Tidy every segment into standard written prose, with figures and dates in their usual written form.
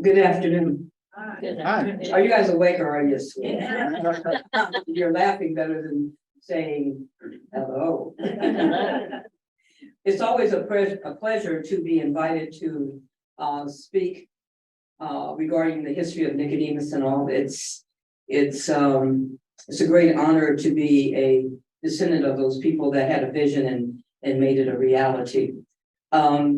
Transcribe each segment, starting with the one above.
Good afternoon. Good Hi. afternoon. Are you guys awake or are you asleep? Yeah. You're laughing better than saying hello. It's always a pleasure to be invited to speak regarding the history of Nicodemus and all. It's a great honor to be a descendant of those people that had a vision and made it a reality. A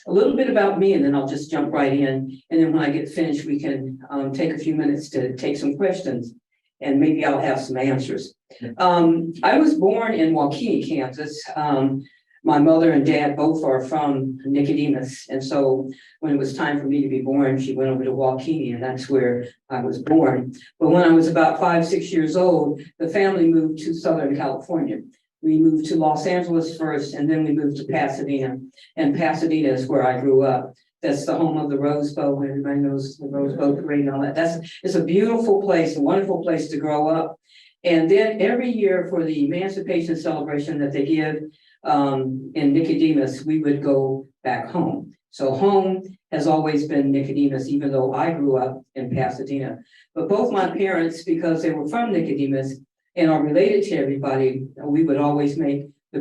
little bit about me, and then I'll just jump right in. And then when I get finished, we can take a few minutes to take some questions, and maybe I'll have some answers. I was born in Waukee, Kansas. My mother and dad both are from Nicodemus, and so when it was time for me to be born, she went over to Waukee, and that's where I was born. But when I was about 5, 6 years old, the family moved to Southern California. We moved to Los Angeles first, and then we moved to Pasadena. And Pasadena is where I grew up. That's the home of the Rose Bowl. Everybody knows the Rose Bowl parade and all that. It's a beautiful place, a wonderful place to grow up. And then every year for the Emancipation celebration that they give in Nicodemus, we would go back home. So home has always been Nicodemus, even though I grew up in Pasadena. But both my parents, because they were from Nicodemus and are related to everybody, we would always make the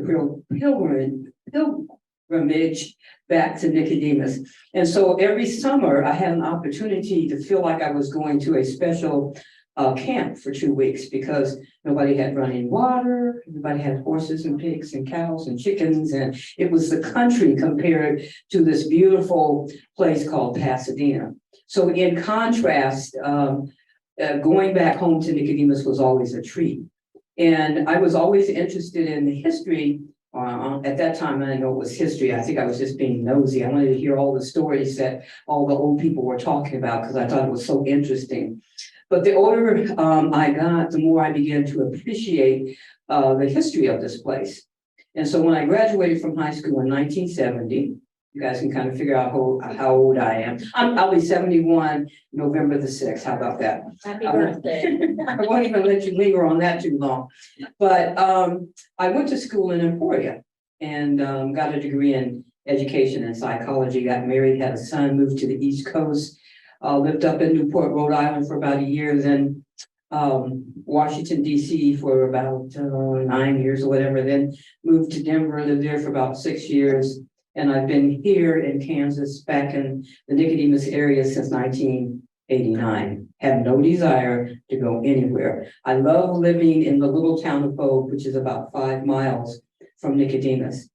pilgrimage back to Nicodemus. And so every summer I had an opportunity to feel like I was going to a special camp for 2 weeks, because nobody had running water, everybody had horses and pigs and cows and chickens, and it was the country compared to this beautiful place called Pasadena. So in contrast, going back home to Nicodemus was always a treat. And I was always interested in the history. At that time, I didn't know it was history. I think I was just being nosy. I wanted to hear all the stories that all the old people were talking about, because I thought it was so interesting. But the older I got, the more I began to appreciate the history of this place. And so when I graduated from high school in 1970, you guys can kind of figure out how old I am. I'll be 71 November the 6th. How about that? Happy birthday. I won't even let you linger on that too long. But I went to school in Emporia and got a degree in education and psychology, got married, had a son, moved to the East Coast, lived up in Newport, Rhode Island for about a year, then Washington, D.C. for about 9 years or whatever, then moved to Denver, lived there for about 6 years. And I've been here in Kansas, back in the Nicodemus area since 1989. Have no desire to go anywhere. I love living in the little town of Bogue, which is about 5 miles from Nicodemus.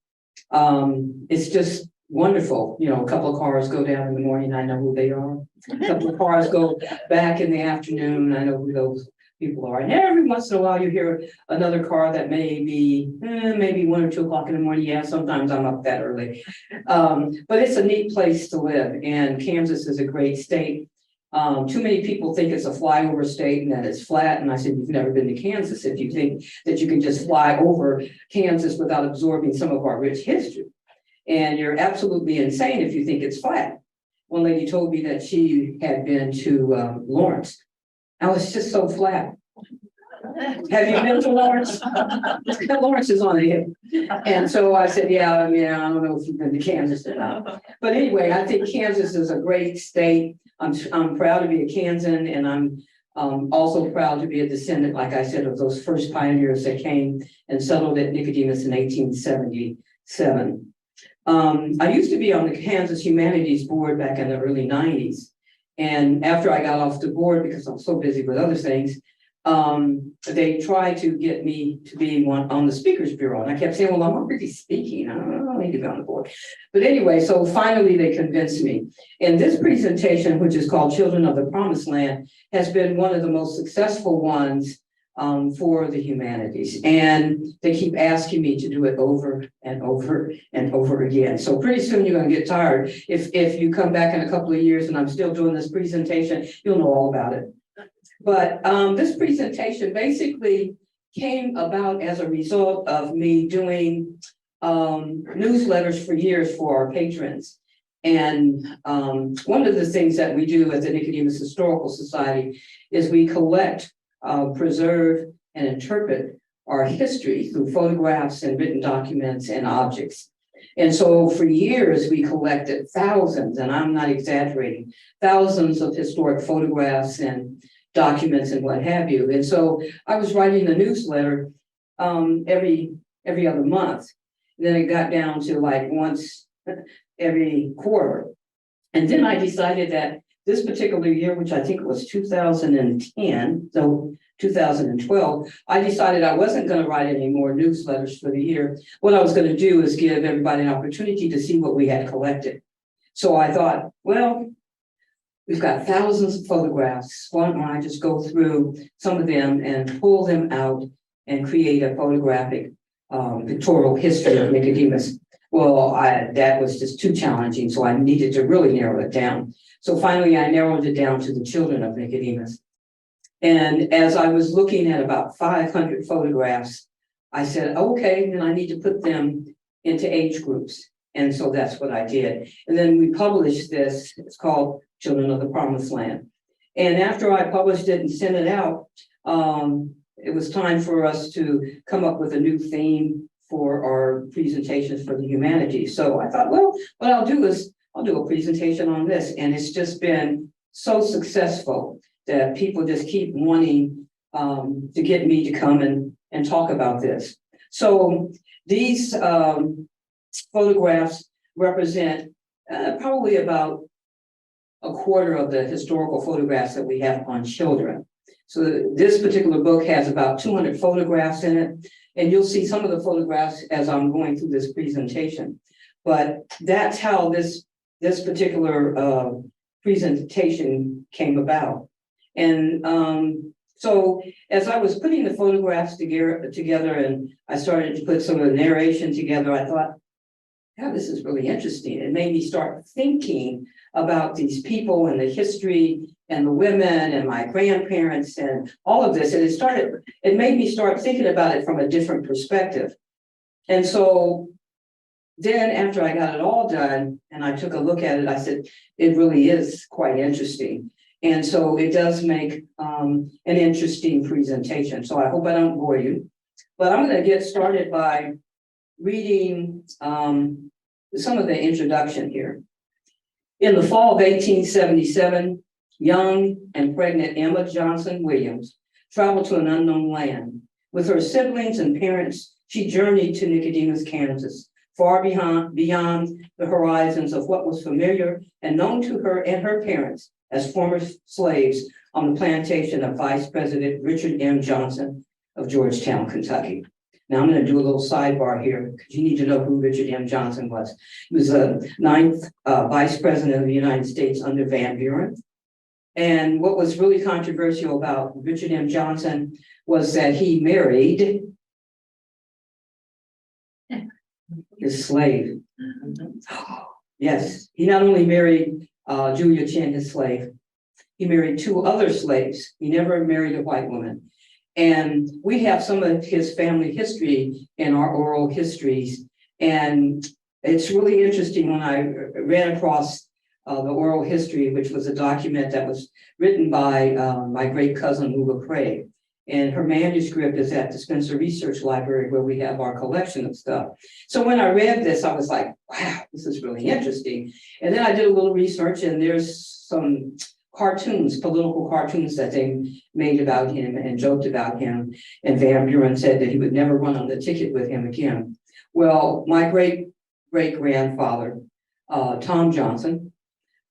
It's just wonderful. You know, a couple of cars go down in the morning, I know who they are. A couple of cars go back in the afternoon, I know who those people are. And every once in a while you hear another car that may be maybe 1 or 2 o'clock in the morning. Yeah, sometimes I'm up that early. But it's a neat place to live, and Kansas is a great state. Too many people think it's a flyover state and that it's flat. And I said, you've never been to Kansas if you think that you can just fly over Kansas without absorbing some of our rich history. And you're absolutely insane if you think it's flat. One lady told me that she had been to Lawrence. I was just so flat. Have you been to Lawrence? Lawrence is on the hill. And so I said, yeah, I mean, I don't know if you've been to Kansas or not. But anyway, I think Kansas is a great state. I'm proud to be a Kansan, and I'm also proud to be a descendant, like I said, of those first pioneers that came and settled at Nicodemus in 1877. I used to be on the Kansas Humanities Board back in the early 90s. And after I got off the board, because I'm so busy with other things, they tried to get me to be one on the Speakers Bureau. And I kept saying, well, I'm already speaking. I don't need to be on the board. But anyway, so finally they convinced me. And this presentation, which is called Children of the Promised Land, has been one of the most successful ones for the humanities. And they keep asking me to do it over and over and over again. So pretty soon you're going to get tired. If you come back in a couple of years and I'm still doing this presentation, you'll know all about it. But this presentation basically came about as a result of me doing newsletters for years for our patrons. And one of the things that we do at the Nicodemus Historical Society is we collect, preserve, and interpret our history through photographs and written documents and objects. And so for years, we collected thousands, and I'm not exaggerating, thousands of historic photographs and documents and what have you. And so I was writing a newsletter every other month. Then it got down to like once every quarter. And then I decided that this particular year, which I think was 2010, so 2012, I decided I wasn't going to write any more newsletters for the year. What I was going to do is give everybody an opportunity to see what we had collected. So I thought, well, we've got thousands of photographs. Why don't I just go through some of them and pull them out and create a photographic pictorial history of Nicodemus? Well, that was just too challenging, so I needed to really narrow it down. So finally, I narrowed it down to the children of Nicodemus. And as I was looking at about 500 photographs, I said, okay, then I need to put them into age groups. And so that's what I did. And then we published this. It's called Children of the Promised Land. And after I published it and sent it out, it was time for us to come up with a new theme for our presentations for the humanities. So I thought, well, what I'll do is I'll do a presentation on this. And it's just been so successful that people just keep wanting to get me to come and talk about this. So these photographs represent probably about a quarter of the historical photographs that we have on children. So this particular book has about 200 photographs in it, and you'll see some of the photographs as I'm going through this presentation. But that's how this particular presentation came about. And so as I was putting the photographs together and I started to put some of the narration together, I thought, yeah, this is really interesting. It made me start thinking about these people and the history and the women and my grandparents and all of this. And it made me start thinking about it from a different perspective. And so then after I got it all done and I took a look at it, I said, it really is quite interesting. And so it does make an interesting presentation. So I hope I don't bore you, but I'm going to get started by reading some of the introduction here. In the fall of 1877, young and pregnant Emma Johnson Williams traveled to an unknown land. With her siblings and parents, she journeyed to Nicodemus, Kansas, far beyond the horizons of what was familiar and known to her and her parents as former slaves on the plantation of Vice President Richard M. Johnson of Georgetown, Kentucky. Now I'm going to do a little sidebar here because you need to know who Richard M. Johnson was. He was the 9th Vice President of the United States under Van Buren. And what was really controversial about Richard M. Johnson was that he married his slave. Yes, he not only married Julia Chin, his slave, he married 2 other slaves. He never married a white woman. And we have some of his family history in our oral histories. And it's really interesting when I ran across the oral history, which was a document that was written by my great cousin, Luba Craig. And her manuscript is at the Spencer Research Library, where we have our collection of stuff. So when I read this, I was like, wow, this is really interesting. And then I did a little research, and there's some cartoons, political cartoons that they made about him and joked about him. And Van Buren said that he would never run on the ticket with him again. Well, my great-great-grandfather, Tom Johnson,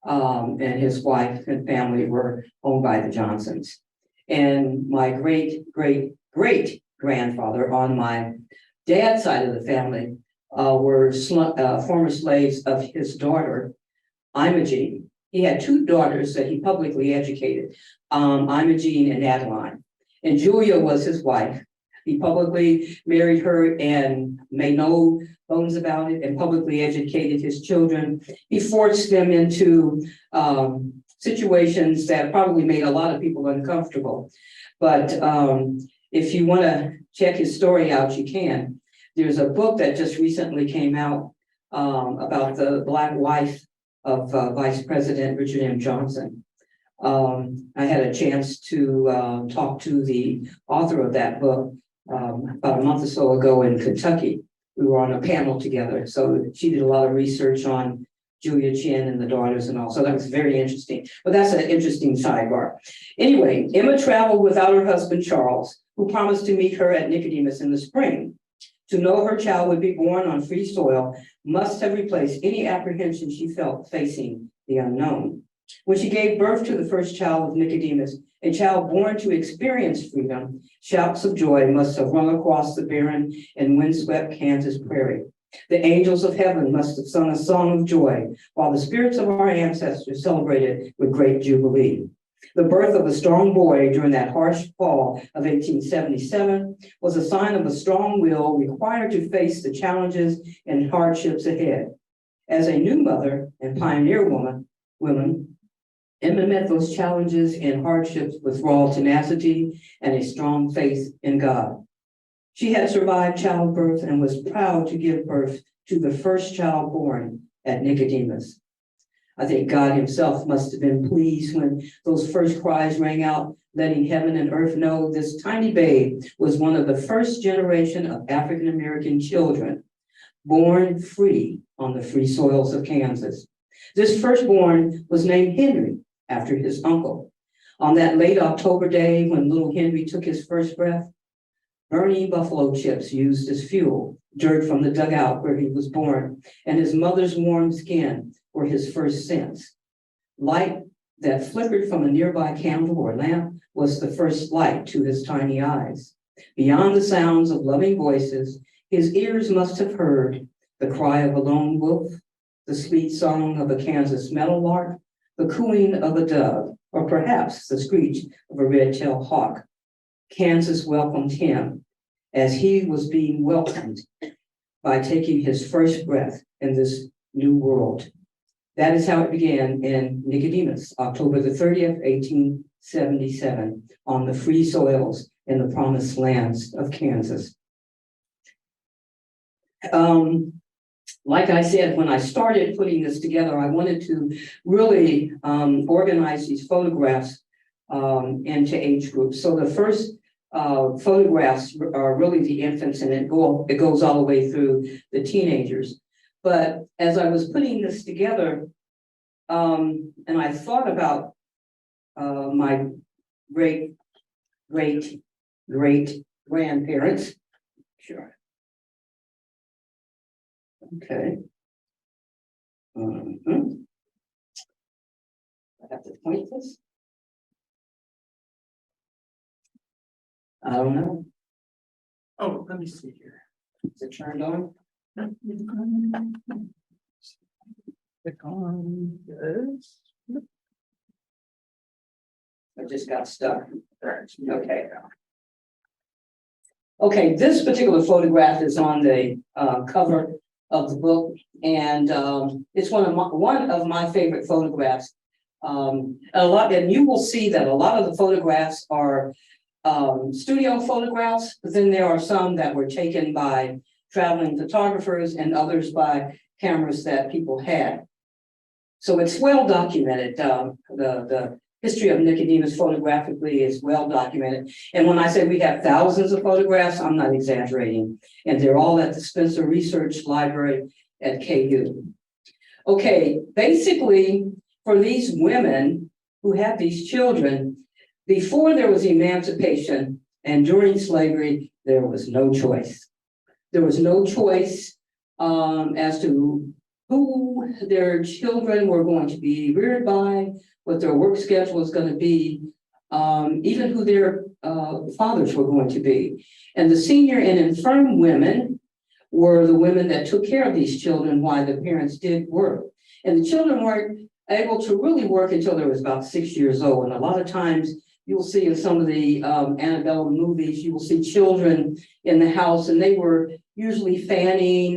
and his wife and family were owned by the Johnsons. And my great-great-great-grandfather on my dad's side of the family were former slaves of his daughter, Imogene. He had 2 daughters that he publicly educated, Imogene and Adeline. And Julia was his wife. He publicly married her and made no bones about it and publicly educated his children. He forced them into situations that probably made a lot of people uncomfortable. But if you want to check his story out, you can. There's a book that just recently came out about the Black wife of Vice President Richard M. Johnson. I had a chance to talk to the author of that book about a month or so ago in Kentucky. we were on a panel together. So she did a lot of research on Julia Chin and the daughters and all. So that was very interesting. But that's an interesting sidebar. Anyway, Emma traveled without her husband, Charles, who promised to meet her at Nicodemus in the spring. To know her child would be born on free soil must have replaced any apprehension she felt facing the unknown. When she gave birth to the first child of Nicodemus, a child born to experience freedom, shouts of joy must have rung across the barren and windswept Kansas prairie. The angels of heaven must have sung a song of joy, while the spirits of our ancestors celebrated with great jubilee. The birth of a strong boy during that harsh fall of 1877 was a sign of a strong will required to face the challenges and hardships ahead. As a new mother and pioneer woman, Emma met those challenges and hardships with raw tenacity and a strong faith in God. She had survived childbirth and was proud to give birth to the first child born at Nicodemus. I think God himself must have been pleased when those first cries rang out, letting heaven and earth know this tiny babe was one of the first generation of African-American children born free on the free soils of Kansas. This firstborn was named Henry after his uncle. On that late October day when little Henry took his first breath, burning buffalo chips used as fuel, dirt from the dugout where he was born, and his mother's warm skin were his first sense. Light that flickered from a nearby candle or lamp was the first light to his tiny eyes. Beyond the sounds of loving voices, his ears must have heard the cry of a lone wolf, the sweet song of a Kansas meadowlark, the cooing of a dove, or perhaps the screech of a red-tailed hawk. Kansas welcomed him as he was being welcomed by taking his first breath in this new world. That is how it began in Nicodemus, October the 30th, 1877, on the free soils in the promised lands of Kansas. Like I said, when I started putting this together, I wanted to really organize these photographs into age groups. So the first photographs are really the infants, and it goes all the way through the teenagers. But as I was putting this together, and I thought about my great grandparents. Sure. Okay. I have to point this. I don't know. Oh, let me see here. Is it turned on? Click on this. I just got stuck. Okay. Okay, this particular photograph is on the cover of the book, and it's one of my favorite photographs. And you will see that a lot of the photographs are studio photographs, but then there are some that were taken by traveling photographers and others by cameras that people had. So it's well documented. The history of Nicodemus photographically is well documented. And when I say we have thousands of photographs, I'm not exaggerating. And they're all at the Spencer Research Library at KU. Okay, basically, for these women who had these children, before there was emancipation and during slavery, there was no choice. There was no choice as to who their children were going to be reared by, what their work schedule was going to be, even who their fathers were going to be. And the senior and infirm women were the women that took care of these children while the parents did work. And the children weren't able to really work until they was about 6 years old. And a lot of times you'll see in some of the antebellum movies, you will see children in the house, and they were usually fanning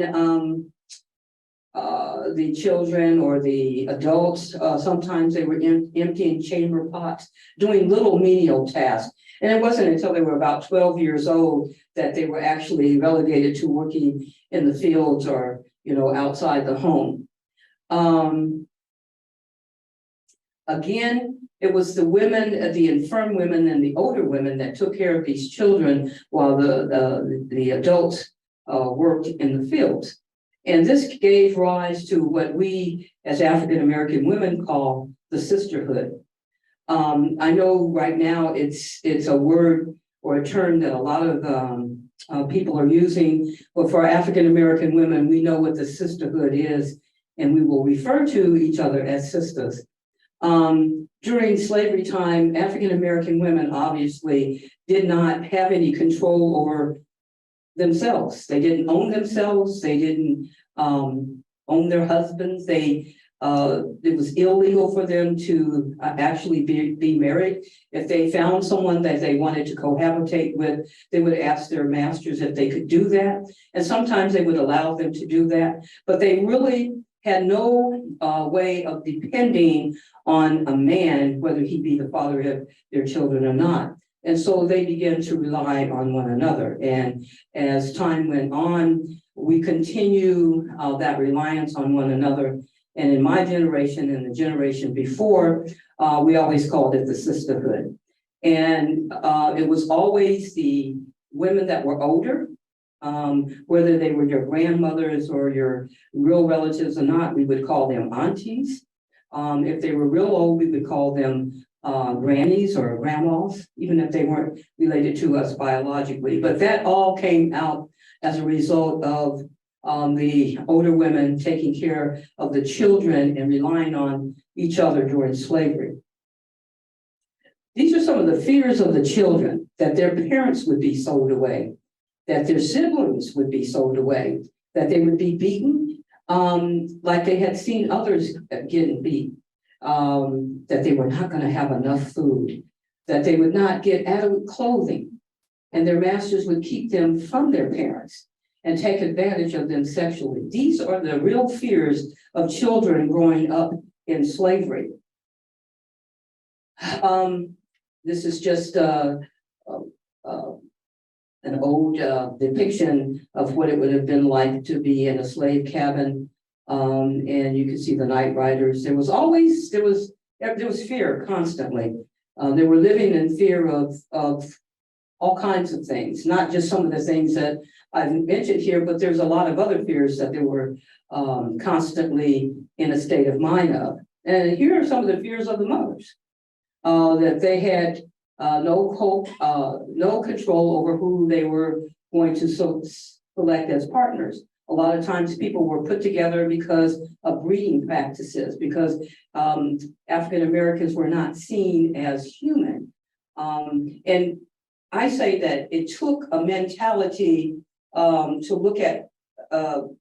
the children or the adults. Sometimes they were emptying chamber pots, doing little menial tasks. And it wasn't until they were about 12 years old that they were actually relegated to working in the fields or, outside the home. Again, it was the women, the infirm women and the older women that took care of these children while the adults worked in the fields. And this gave rise to what we as African American women call the sisterhood. I know right now it's a word or a term that a lot of people are using, but for African American women, we know what the sisterhood is, and we will refer to each other as sisters. During slavery time, African American women obviously did not have any control over themselves. They didn't own themselves. They didn't own their husbands. It was illegal for them to actually be married. If they found someone that they wanted to cohabitate with, they would ask their masters if they could do that. And sometimes they would allow them to do that, but they really had no way of depending on a man, whether he be the father of their children or not. And so they began to rely on one another. And as time went on, we continue that reliance on one another. And in my generation and the generation before, we always called it the sisterhood. And it was always the women that were older, whether they were your grandmothers or your real relatives or not, we would call them aunties. If they were real old, we would call them grannies or grandmas, even if they weren't related to us biologically. But that all came out as a result of the older women taking care of the children and relying on each other during slavery. These are some of the fears of the children, that their parents would be sold away, that their siblings would be sold away, that they would be beaten, like they had seen others getting beat, that they were not going to have enough food, that they would not get adequate clothing, and their masters would keep them from their parents and take advantage of them sexually. These are the real fears of children growing up in slavery. This is just an old depiction of what it would have been like to be in a slave cabin. And you can see the night riders. There was fear constantly. They were living in fear of all kinds of things, not just some of the things that I've mentioned here, but there's a lot of other fears that they were constantly in a state of mind of. And here are some of the fears of the mothers, that they had no control over who they were going to select as partners. A lot of times people were put together because of breeding practices, because African Americans were not seen as human. And I say that it took a mentality to look at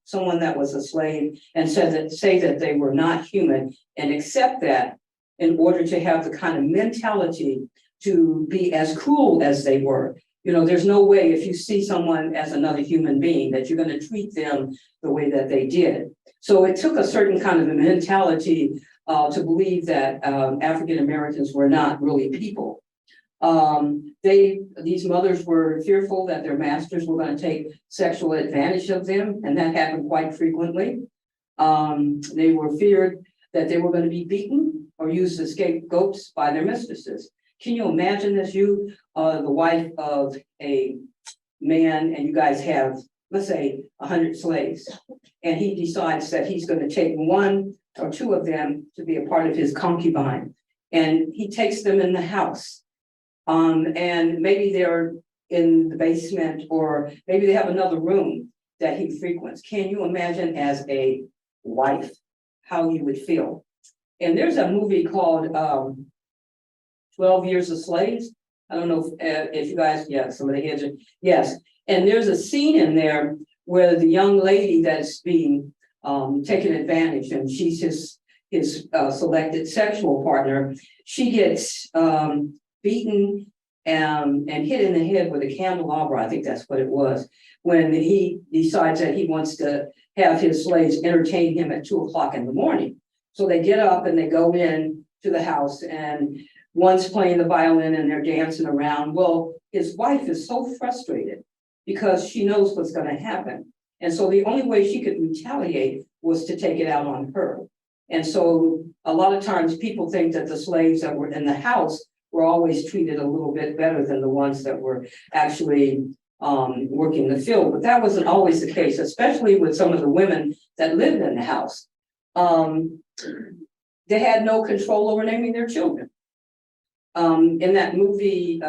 someone that was a slave and say that they were not human and accept that in order to have the kind of mentality to be as cruel as they were. You know, there's no way if you see someone as another human being that you're going to treat them the way that they did. So it took a certain kind of a mentality to believe that African Americans were not really people. These mothers were fearful that their masters were going to take sexual advantage of them, and that happened quite frequently. They were feared that they were going to be beaten or used as scapegoats by their mistresses. Can you imagine this? You are the wife of a man and you guys have, let's say, 100 slaves, and he decides that he's going to take one or two of them to be a part of his concubine, and he takes them in the house. And maybe they're in the basement, or maybe they have another room that he frequents. Can you imagine as a wife how you would feel? And there's a movie called 12 Years a Slave. I don't know if you guys, yeah, some of the heads are, yes. And there's a scene in there where the young lady that's being taken advantage, and she's his selected sexual partner, she gets beaten and hit in the head with a candelabra. I think that's what it was, when he decides that he wants to have his slaves entertain him at 2 o'clock in the morning. So they get up and they go in to the house, and one's playing the violin and they're dancing around. Well, his wife is so frustrated because she knows what's going to happen. And so the only way she could retaliate was to take it out on her. And so a lot of times people think that the slaves that were in the house were always treated a little bit better than the ones that were actually working the field, but that wasn't always the case, especially with some of the women that lived in the house. They had no control over naming their children. In that movie,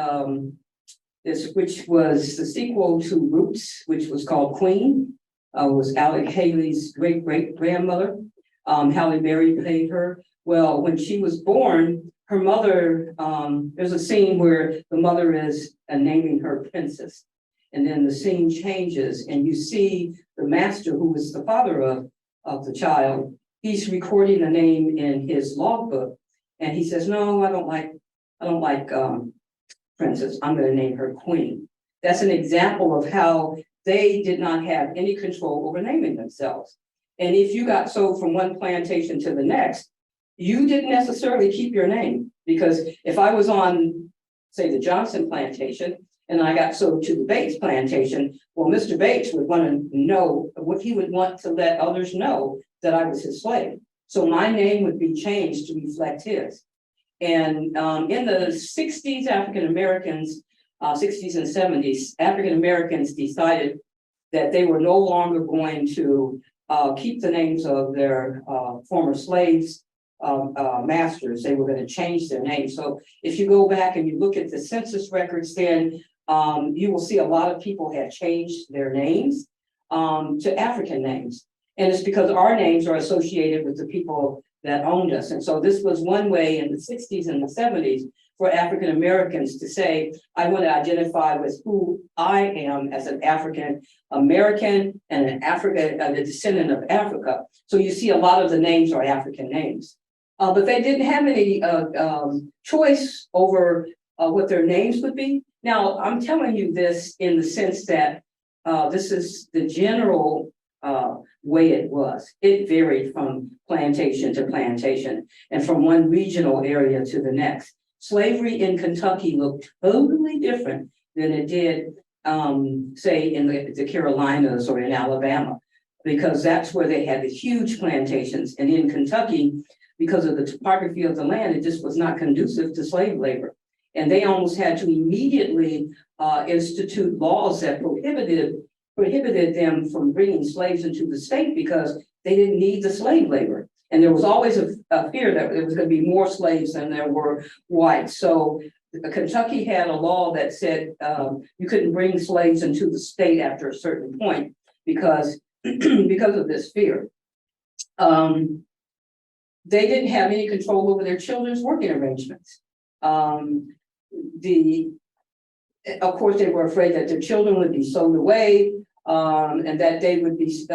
which was the sequel to Roots, which was called Queen, was Alec Haley's great-great-grandmother. Halle Berry played her. Well, when she was born, her mother, there's a scene where the mother is naming her princess. And then the scene changes and you see the master, who was the father of the child, he's recording the name in his logbook. And he says, no, I don't like princess. I'm going to name her Queen. That's an example of how they did not have any control over naming themselves. And if you got sold from one plantation to the next, you didn't necessarily keep your name, because if I was on, say, the Johnson plantation and I got sold to the Bates plantation, well, Mr. Bates would want to know what he would want to let others know that I was his slave. So my name would be changed to reflect his. And in the 60s, African Americans, 60s and 70s, African Americans decided that they were no longer going to keep the names of their former slaves, masters. They were going to change their names. So if you go back and you look at the census records, then you will see a lot of people have changed their names to African names. And it's because our names are associated with the people that owned us. And so this was one way in the 60s and the 70s for African Americans to say, I want to identify with who I am as an African American and a descendant of Africa. So you see a lot of the names are African names. But they didn't have any choice over what their names would be. Now, I'm telling you this in the sense that this is the general way it was. It varied from plantation to plantation and from one regional area to the next. Slavery in Kentucky looked totally different than it did, say, in the Carolinas or in Alabama, because that's where they had the huge plantations. And in Kentucky, because of the topography of the land, it just was not conducive to slave labor. And they almost had to immediately institute laws that prohibited them from bringing slaves into the state because they didn't need the slave labor. And there was always a fear that there was going to be more slaves than there were whites. So Kentucky had a law that said you couldn't bring slaves into the state after a certain point because of this fear. They didn't have any control over their children's working arrangements. Of course, they were afraid that their children would be sold away and that they would be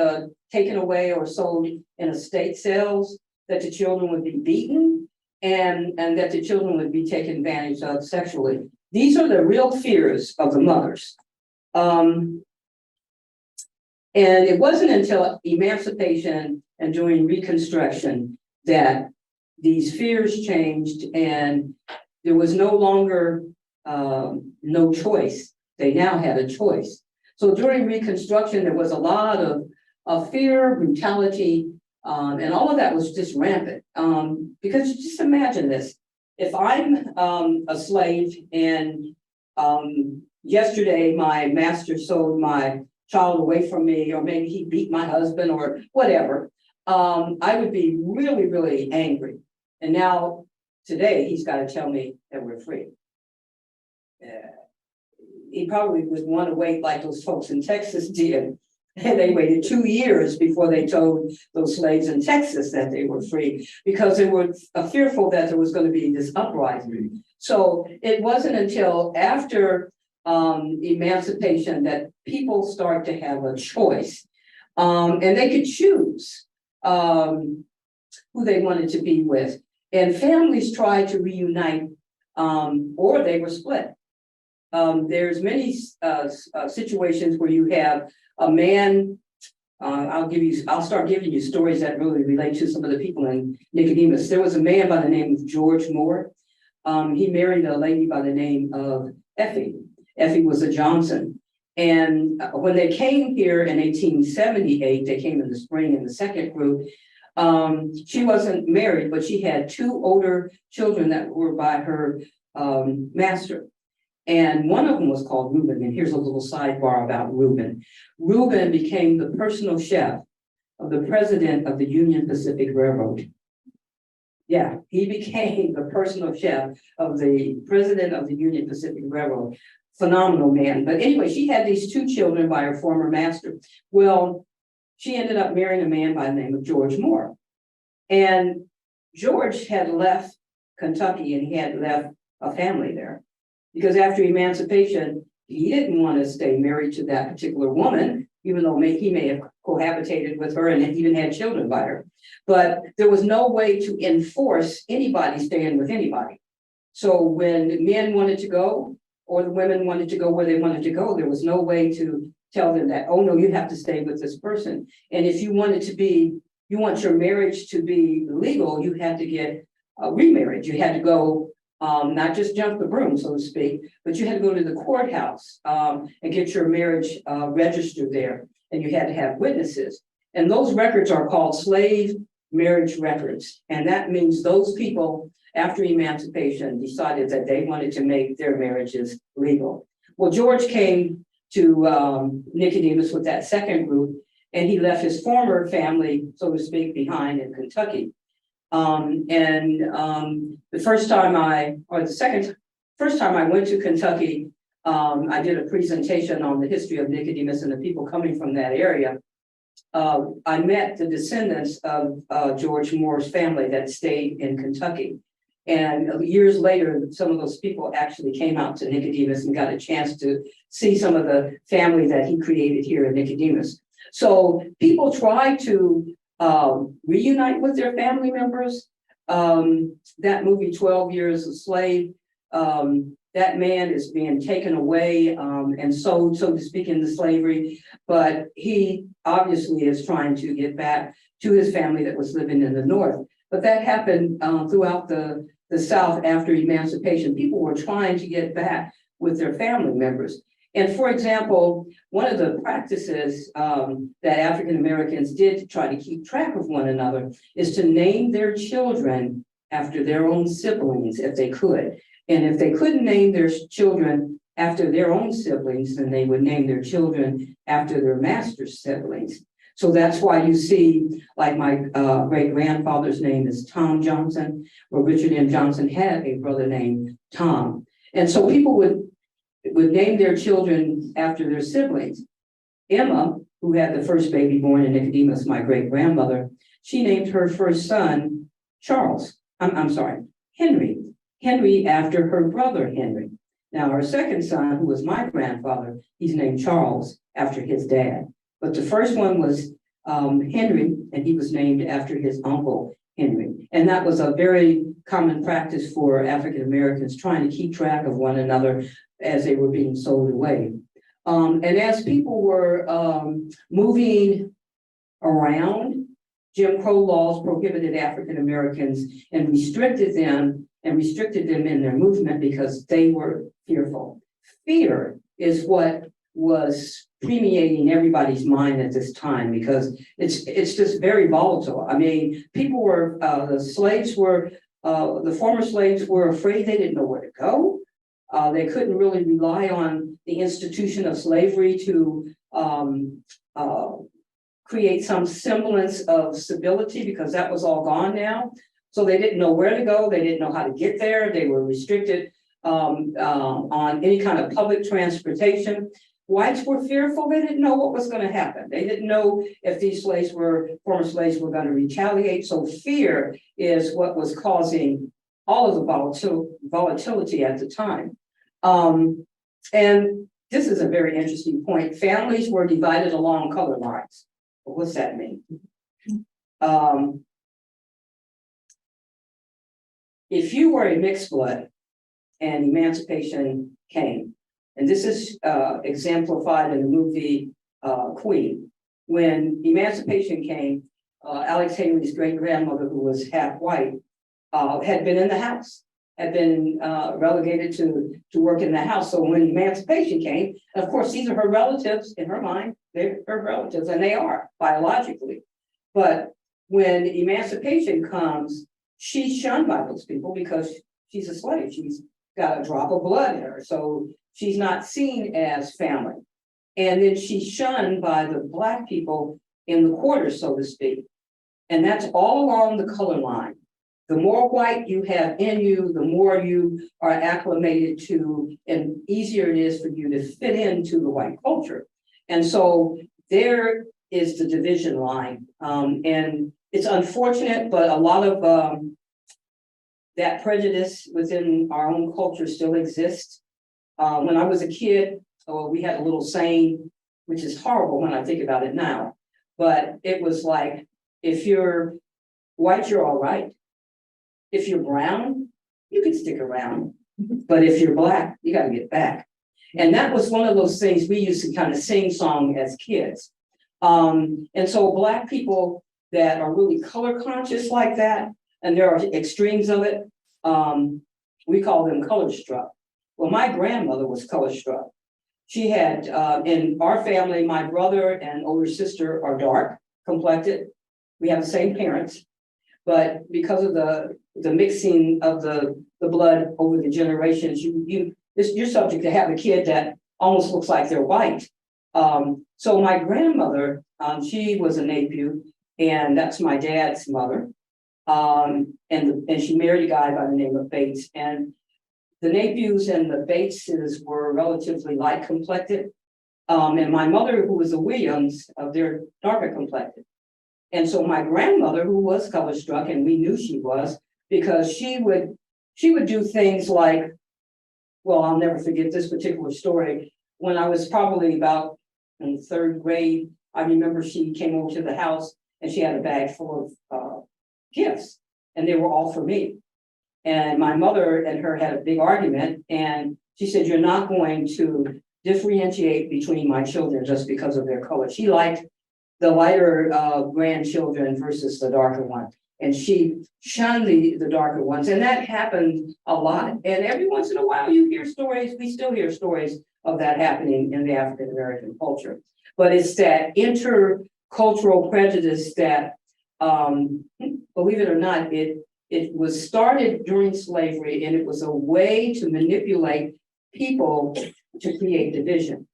taken away or sold in estate sales, that the children would be beaten, and that the children would be taken advantage of sexually. These are the real fears of the mothers. And it wasn't until emancipation and during Reconstruction that these fears changed and there was no longer no choice. They now had a choice. So during Reconstruction, there was a lot of fear, brutality, and all of that was just rampant. Because just imagine this. If I'm a slave and yesterday my master sold my child away from me, or maybe he beat my husband or whatever, I would be really, really angry. And now today he's got to tell me that we're free. He probably would want to wait like those folks in Texas did. And they waited 2 years before they told those slaves in Texas that they were free because they were fearful that there was going to be this uprising. So it wasn't until after emancipation that people start to have a choice. And they could choose who they wanted to be with. And families tried to reunite or they were split. There's many situations where you have a man, I'll start giving you stories that really relate to some of the people in Nicodemus. There was a man by the name of George Moore. He married a lady by the name of Effie. Effie was a Johnson. And when they came here in 1878, they came in the spring in the second group. She wasn't married, but she had 2 older children that were by her master. And one of them was called Reuben. And here's a little sidebar about Reuben. Reuben became the personal chef of the president of the Union Pacific Railroad. Yeah, he became the personal chef of the president of the Union Pacific Railroad. Phenomenal man. But anyway, she had these two children by her former master. Well, she ended up marrying a man by the name of George Moore. And George had left Kentucky and he had left a family there. Because after emancipation, he didn't want to stay married to that particular woman, even though he may have cohabitated with her and even had children by her. But there was no way to enforce anybody staying with anybody. So when men wanted to go, or the women wanted to go where they wanted to go, there was no way to tell them that, oh no, you have to stay with this person. And if you wanted to be, you want your marriage to be legal, you had to get remarried. You had to go, not just jump the broom, so to speak, but you had to go to the courthouse and get your marriage registered there. And you had to have witnesses. And those records are called slave marriage records. And that means those people, after emancipation, decided that they wanted to make their marriages legal. Well, George came to Nicodemus with that second group, and he left his former family, so to speak, behind in Kentucky. The first time I went to Kentucky, I did a presentation on the history of Nicodemus and the people coming from that area. I met the descendants of George Moore's family that stayed in Kentucky. And years later, some of those people actually came out to Nicodemus and got a chance to see some of the family that he created here in Nicodemus. So people try to reunite with their family members. That movie, 12 Years a Slave, that man is being taken away and sold, so to speak, into slavery. But he obviously is trying to get back to his family that was living in the North. But that happened throughout the South after emancipation. People were trying to get back with their family members. And for example, one of the practices that African Americans did to try to keep track of one another is to name their children after their own siblings, if they could. And if they couldn't name their children after their own siblings, then they would name their children after their master's siblings. So that's why you see, like my great-grandfather's name is Tom Johnson, or Richard M. Johnson had a brother named Tom. And so people would name their children after their siblings. Emma, who had the first baby born in Nicodemus, my great-grandmother, she named her first son Charles. Henry after her brother Henry. Now her second son, who was my grandfather, he's named Charles after his dad. But the first one was Henry, and he was named after his uncle Henry. And that was a very common practice for African Americans, trying to keep track of one another as they were being sold away. And as people were moving around, Jim Crow laws prohibited African Americans and restricted them in their movement because they were fearful. Fear is what was permeating everybody's mind at this time because it's just very volatile. I mean, people were, the former slaves were afraid. They didn't know where to go. They couldn't really rely on the institution of slavery to create some semblance of stability because that was all gone now. So they didn't know where to go. They didn't know how to get there. They were restricted on any kind of public transportation. Whites were fearful. They didn't know what was going to happen. They didn't know if these former slaves were going to retaliate. So fear is what was causing all of the volatility at the time. And this is a very interesting point. Families were divided along color lines. What's that mean? If you were a mixed blood and emancipation came, and this is exemplified in the movie Queen. When emancipation came, Alex Haley's great-grandmother, who was half white, had been in the house, had been relegated to work in the house. So when emancipation came, and of course, these are her relatives in her mind, they're her relatives, and they are biologically. But when emancipation comes, she's shunned by those people because she's a slave. She's got a drop of blood in her. So she's not seen as family. And then she's shunned by the Black people in the quarters, so to speak. And that's all along the color line. The more white you have in you, the more you are acclimated to, and easier it is for you to fit into the white culture. And so there is the division line. And it's unfortunate, but a lot of that prejudice within our own culture still exists. When I was a kid, we had a little saying, which is horrible when I think about it now, but it was like, if you're white, you're all right. If you're brown, you can stick around. But if you're Black, you got to get back. And that was one of those things we used to kind of sing song as kids. And so Black people that are really color conscious like that, and there are extremes of it, we call them color struck. Well, my grandmother was color struck. She had, in our family, my brother and older sister are dark complected. We have the same parents, but because of the mixing of the blood over the generations, you're subject to have a kid that almost looks like they're white. So my grandmother, she was a Napier, and that's my dad's mother. And she married a guy by the name of Bates. And the Napiers and the Bateses were relatively light complected. And my mother, who was a Williams, they're darker complected. And so my grandmother, who was color struck, and we knew she was, because she would do things like, well, I'll never forget this particular story. When I was probably about in third grade, I remember she came over to the house and she had a bag full of gifts, and they were all for me. And my mother and her had a big argument, and she said, "You're not going to differentiate between my children just because of their color." She liked the lighter grandchildren versus the darker one. And she shunned the darker ones. And that happened a lot. And every once in a while you hear stories, we still hear stories of that happening in the African American culture. But it's that intercultural prejudice that, believe it or not, it was started during slavery, and it was a way to manipulate people to create division.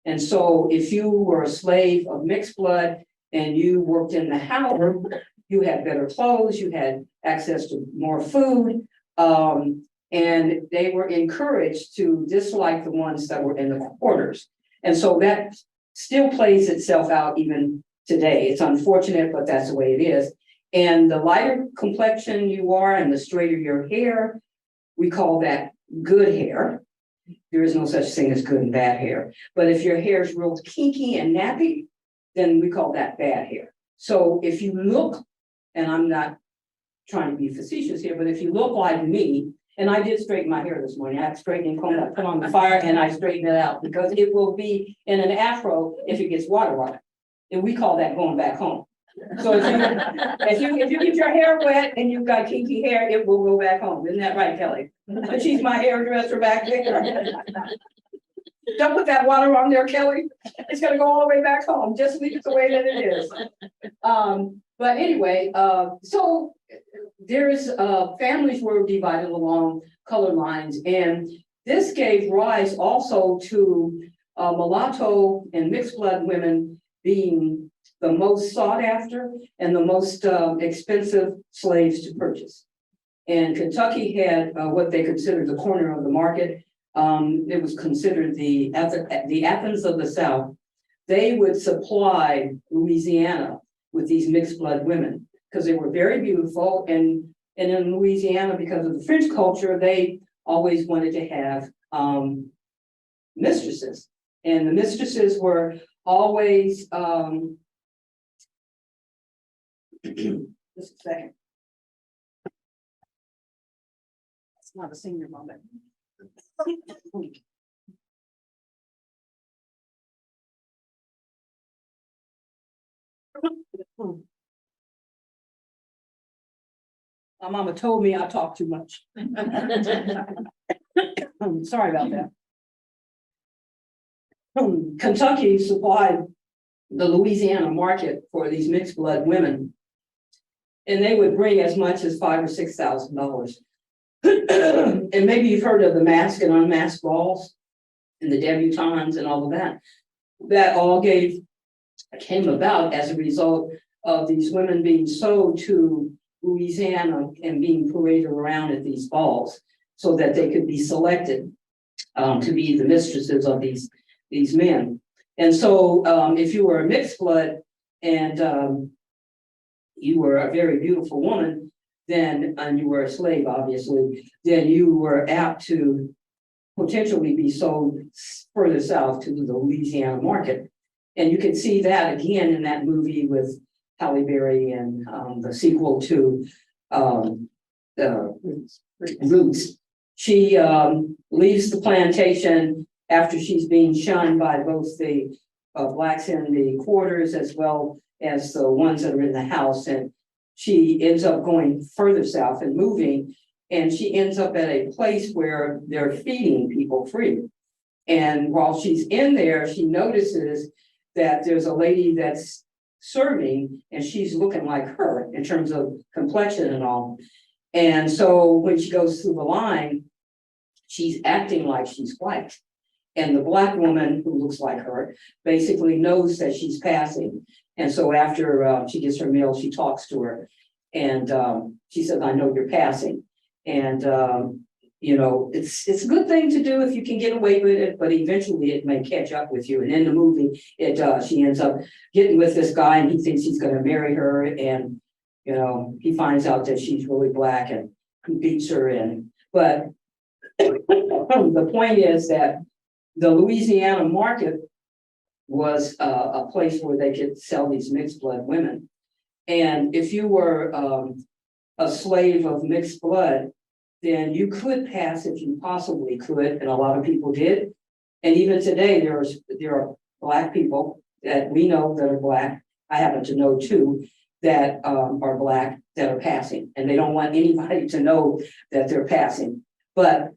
And so if you were a slave of mixed blood and you worked in the house, you had better clothes, you had access to more food, and they were encouraged to dislike the ones that were in the quarters. And so that still plays itself out even today. It's unfortunate, but that's the way it is. And the lighter complexion you are and the straighter your hair, we call that good hair. There is no such thing as good and bad hair. But if your hair is real kinky and nappy, then we call that bad hair. So if you look, and I'm not trying to be facetious here, but if you look like me, and I did straighten my hair this morning, I had to straighten and comb it, put on the fire, and I straightened it out because it will be in an afro if it gets water on it. And we call that going back home. So if you get your hair wet and you've got kinky hair, it will go back home. Isn't that right, Kelly? But she's my hairdresser back there. Don't put that water on there, Kelly. It's gonna go all the way back home. Just leave it the way that it is. But anyway, so there's families were divided along color lines, and this gave rise also to mulatto and mixed blood women being the most sought after and the most expensive slaves to purchase. And Kentucky had what they considered the corner of the market. It was considered the Athens of the South. They would supply Louisiana with these mixed blood women because they were very beautiful. And in Louisiana, because of the French culture, they always wanted to have mistresses. And the mistresses were always, just a second. It's not a senior moment. My mama told me I talk too much. Sorry about that. Kentucky supplied the Louisiana market for these mixed blood women, and they would bring as much as $5,000 or $6,000. And maybe you've heard of the masked and unmasked balls. and the debutantes and all of that. That all came about as a result of these women being sold to Louisiana and being paraded around at these balls so that they could be selected to be the mistresses of these men. And so if you were a mixed blood and you were a very beautiful woman, then, and you were a slave, obviously, then you were apt to potentially be sold further south to the Louisiana market. And you can see that again in that movie with Halle Berry and the sequel to Roots. She leaves the plantation after she's being shunned by both the blacks in the quarters as well as the ones that are in the house. And she ends up going further south and moving, and she ends up at a place where they're feeding people free. And while she's in there, she notices that there's a lady that's serving, and she's looking like her in terms of complexion and all. And so when she goes through the line, she's acting like she's white. And the black woman who looks like her basically knows that she's passing. And so after she gets her meal, she talks to her. And she says, "I know you're passing." And you know, it's a good thing to do if you can get away with it, but eventually it may catch up with you. And in the movie, she ends up getting with this guy, and he thinks he's going to marry her. And you know, he finds out that she's really black, and he beats her in. But the point is that the Louisiana market was a place where they could sell these mixed blood women. And if you were a slave of mixed blood, then you could pass if you possibly could, and a lot of people did. And even today, there are black people that we know that are black. I happen to know two that are black that are passing, and they don't want anybody to know that they're passing. But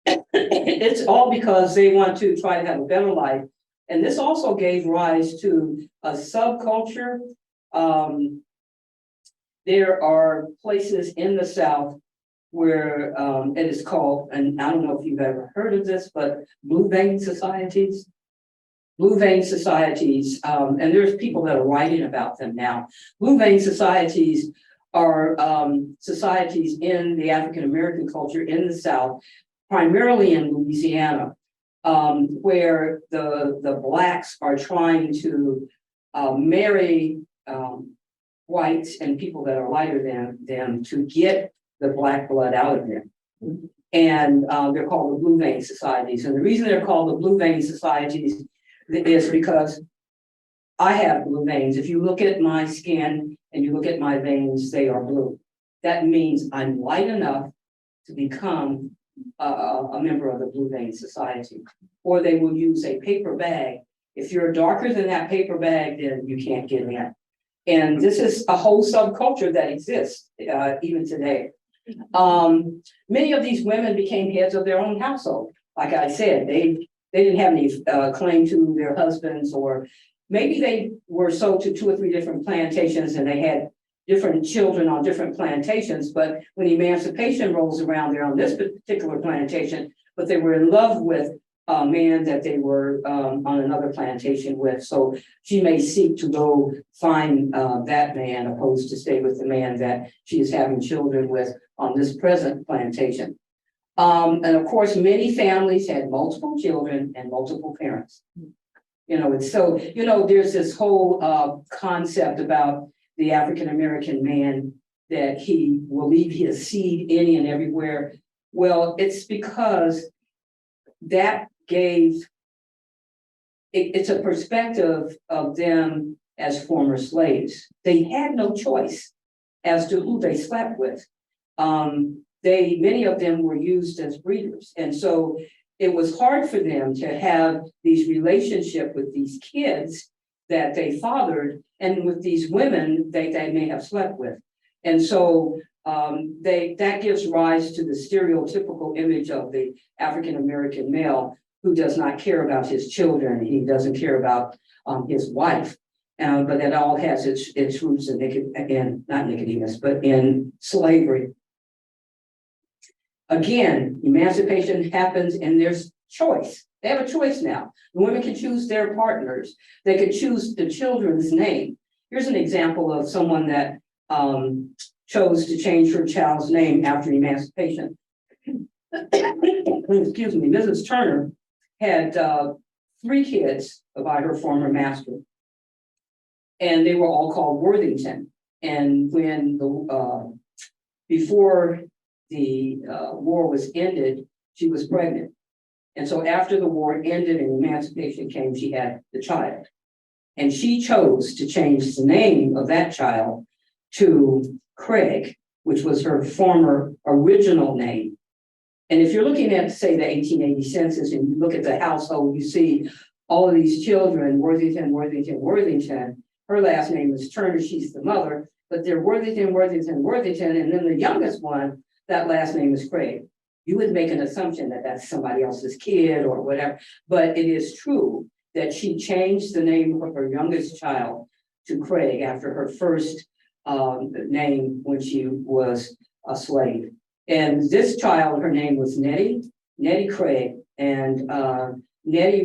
it's all because they want to try to have a better life. And this also gave rise to a subculture. There are places in the South where it is called, and I don't know if you've ever heard of this, but blue vein societies. Blue vein societies, and there's people that are writing about them now. Blue vein societies are societies in the African American culture in the South, primarily in Louisiana, where the blacks are trying to marry whites and people that are lighter than them to get the black blood out of them. And they're called the blue vein societies. And the reason they're called the blue vein societies is because I have blue veins. If you look at my skin and you look at my veins, they are blue. That means I'm light enough to become a member of the blue vein society. Or they will use a paper bag. If you're darker than that paper bag, then you can't get in. And this is a whole subculture that exists even today. Many of these women became heads of their own household. Like I said, they didn't have any claim to their husbands, or maybe they were sold to 2 or 3 different plantations and they had different children on different plantations. But when emancipation rolls around, they're on this particular plantation, but they were in love with a man that they were on another plantation with. So she may seek to go find that man opposed to stay with the man that she is having children with on this present plantation. And of course, many families had multiple children and multiple parents. You know, it's so, you know, there's this whole concept about the African American man that he will leave his seed any and everywhere. Well, it's because that gave, it's a perspective of them as former slaves. They had no choice as to who they slept with. Many of them were used as breeders. And so it was hard for them to have these relationships with these kids that they fathered and with these women they may have slept with. And so that gives rise to the stereotypical image of the African American male who does not care about his children. He doesn't care about his wife. But that all has its roots in not Nicodemus, but in slavery. Again, emancipation happens and there's choice They have a choice now. The women can choose their partners. They could choose the children's name. Here's an example of someone that chose to change her child's name after emancipation. Excuse me, Mrs. Turner had 3 kids by her former master. And they were all called Worthington. And when before the war was ended, she was pregnant. And so after the war ended and emancipation came, she had the child. And she chose to change the name of that child to Craig, which was her former original name. And if you're looking at, say, the 1880 census and you look at the household, you see all of these children, Worthington, Worthington, Worthington. Her last name is Turner, she's the mother, but they're Worthington, Worthington, Worthington, and then the youngest one, that last name is Craig. You would make an assumption that that's somebody else's kid or whatever, but it is true that she changed the name of her youngest child to Craig after her first name when she was a slave. And this child, her name was Nettie Craig, and Nettie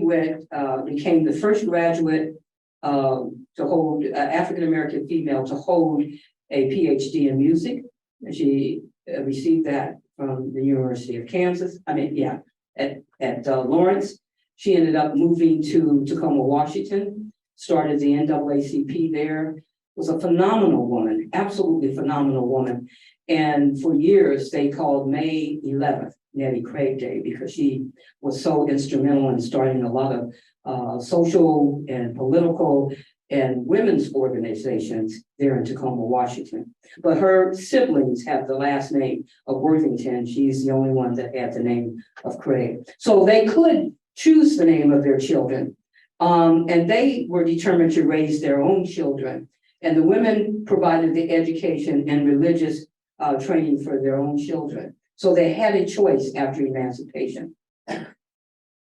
became the first graduate to hold African-American female to hold a PhD in music. And she received that from the University of Kansas. At Lawrence. She ended up moving to Tacoma, Washington, started the NAACP there, was a phenomenal woman, absolutely phenomenal woman. And for years, they called May 11th Nettie Craig Day because she was so instrumental in starting a lot of social and political and women's organizations there in Tacoma, Washington. But her siblings have the last name of Worthington. She's the only one that had the name of Craig. So they could choose the name of their children. And they were determined to raise their own children. And the women provided the education and religious training for their own children. So they had a choice after emancipation.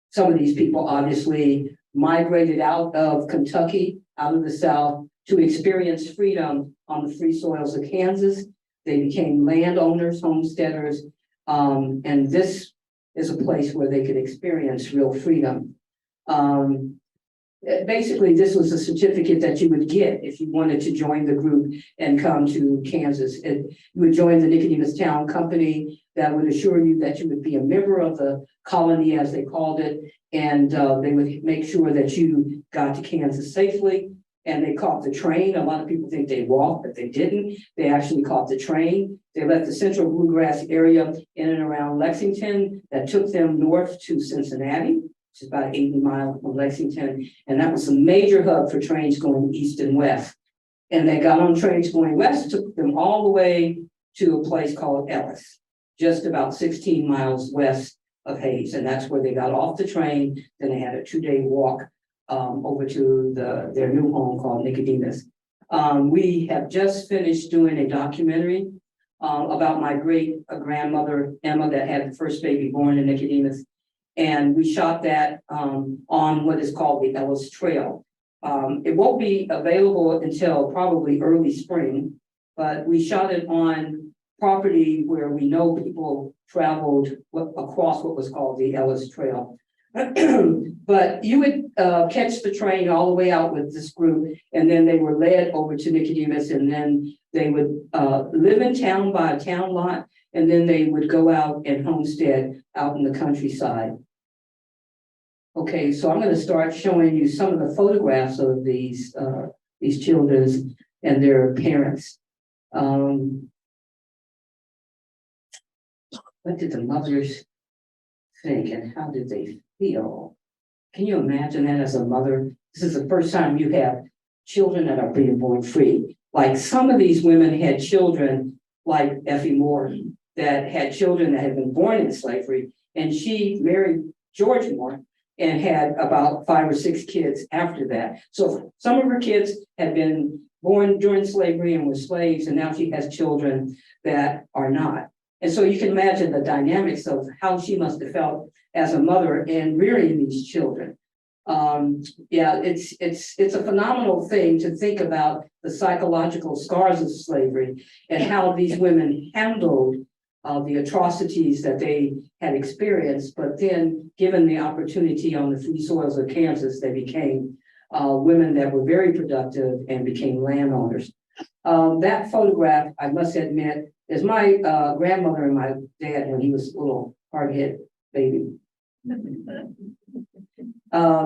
Some of these people obviously migrated out of Kentucky, out of the South, to experience freedom on the free soils of Kansas. They became landowners, homesteaders, and this is a place where they could experience real freedom. Basically, this was a certificate that you would get if you wanted to join the group and come to Kansas. You would join the Nicodemus Town Company that would assure you that you would be a member of the colony, as they called it, and they would make sure that you got to Kansas safely. And they caught the train. A lot of people think they walked, but they didn't. They actually caught the train. They left the central bluegrass area in and around Lexington that took them north to Cincinnati, which is about 80 miles from Lexington. And that was a major hub for trains going east and west. And they got on trains going west, took them all the way to a place called Ellis, just about 16 miles west of Hayes. And that's where they got off the train. Then they had a 2-day walk over to their new home called Nicodemus. We have just finished doing a documentary about my great grandmother, Emma, that had the first baby born in Nicodemus. And we shot that on what is called the Ellis Trail. It won't be available until probably early spring, but we shot it on property where we know people traveled across what was called the Ellis Trail. But you would catch the train all the way out with this group, and then they were led over to Nicodemus, and then they would live in town by a town lot, and then they would go out and homestead out in the countryside. Okay, so I'm going to start showing you some of the photographs of these children and their parents. What did the mothers think, and how did they feel? Can you imagine that as a mother? This is the first time you have children that are being born free. Like some of these women had children, like Effie Moore, that had children that had been born in slavery, and she married George Moore and had about 5 or 6 kids after that. So some of her kids had been born during slavery and were slaves, and now she has children that are not. And so you can imagine the dynamics of how she must have felt as a mother and rearing these children. Yeah, it's a phenomenal thing to think about the psychological scars of slavery and how these women handled the atrocities that they had experienced, but then given the opportunity on the free soils of Kansas, they became women that were very productive and became landowners. That photograph, I must admit, is my grandmother and my dad when he was a little hard-hit baby.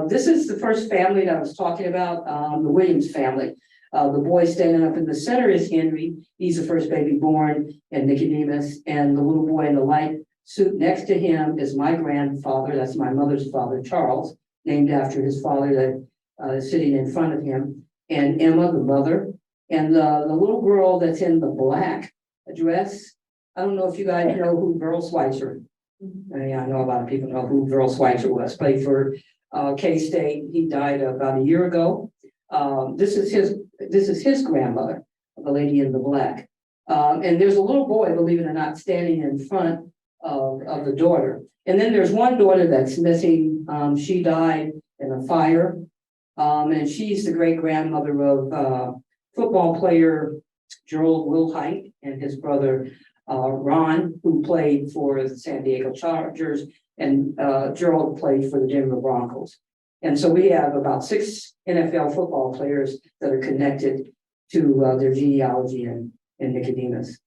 This is the first family that I was talking about, the Williams family. The boy standing up in the center is Henry. He's the first baby born, and Nicodemus. And the little boy in the light suit next to him is my grandfather. That's my mother's father, Charles, named after his father that is sitting in front of him. And Emma, the mother. And the little girl that's in the black dress. I don't know if you guys know who Burl Schweitzer. I know a lot of people know who Burl Schweitzer was. Played for K-State. He died about a year ago. This is his grandmother, the lady in the black. And there's a little boy, believe it or not, standing in front of the daughter. And then there's one daughter that's missing. She died in a fire. And she's the great grandmother of football player Gerald Wilhite and his brother Ron, who played for the San Diego Chargers, and Gerald played for the Denver Broncos. And so we have about 6 NFL football players that are connected to their genealogy in Nicodemus.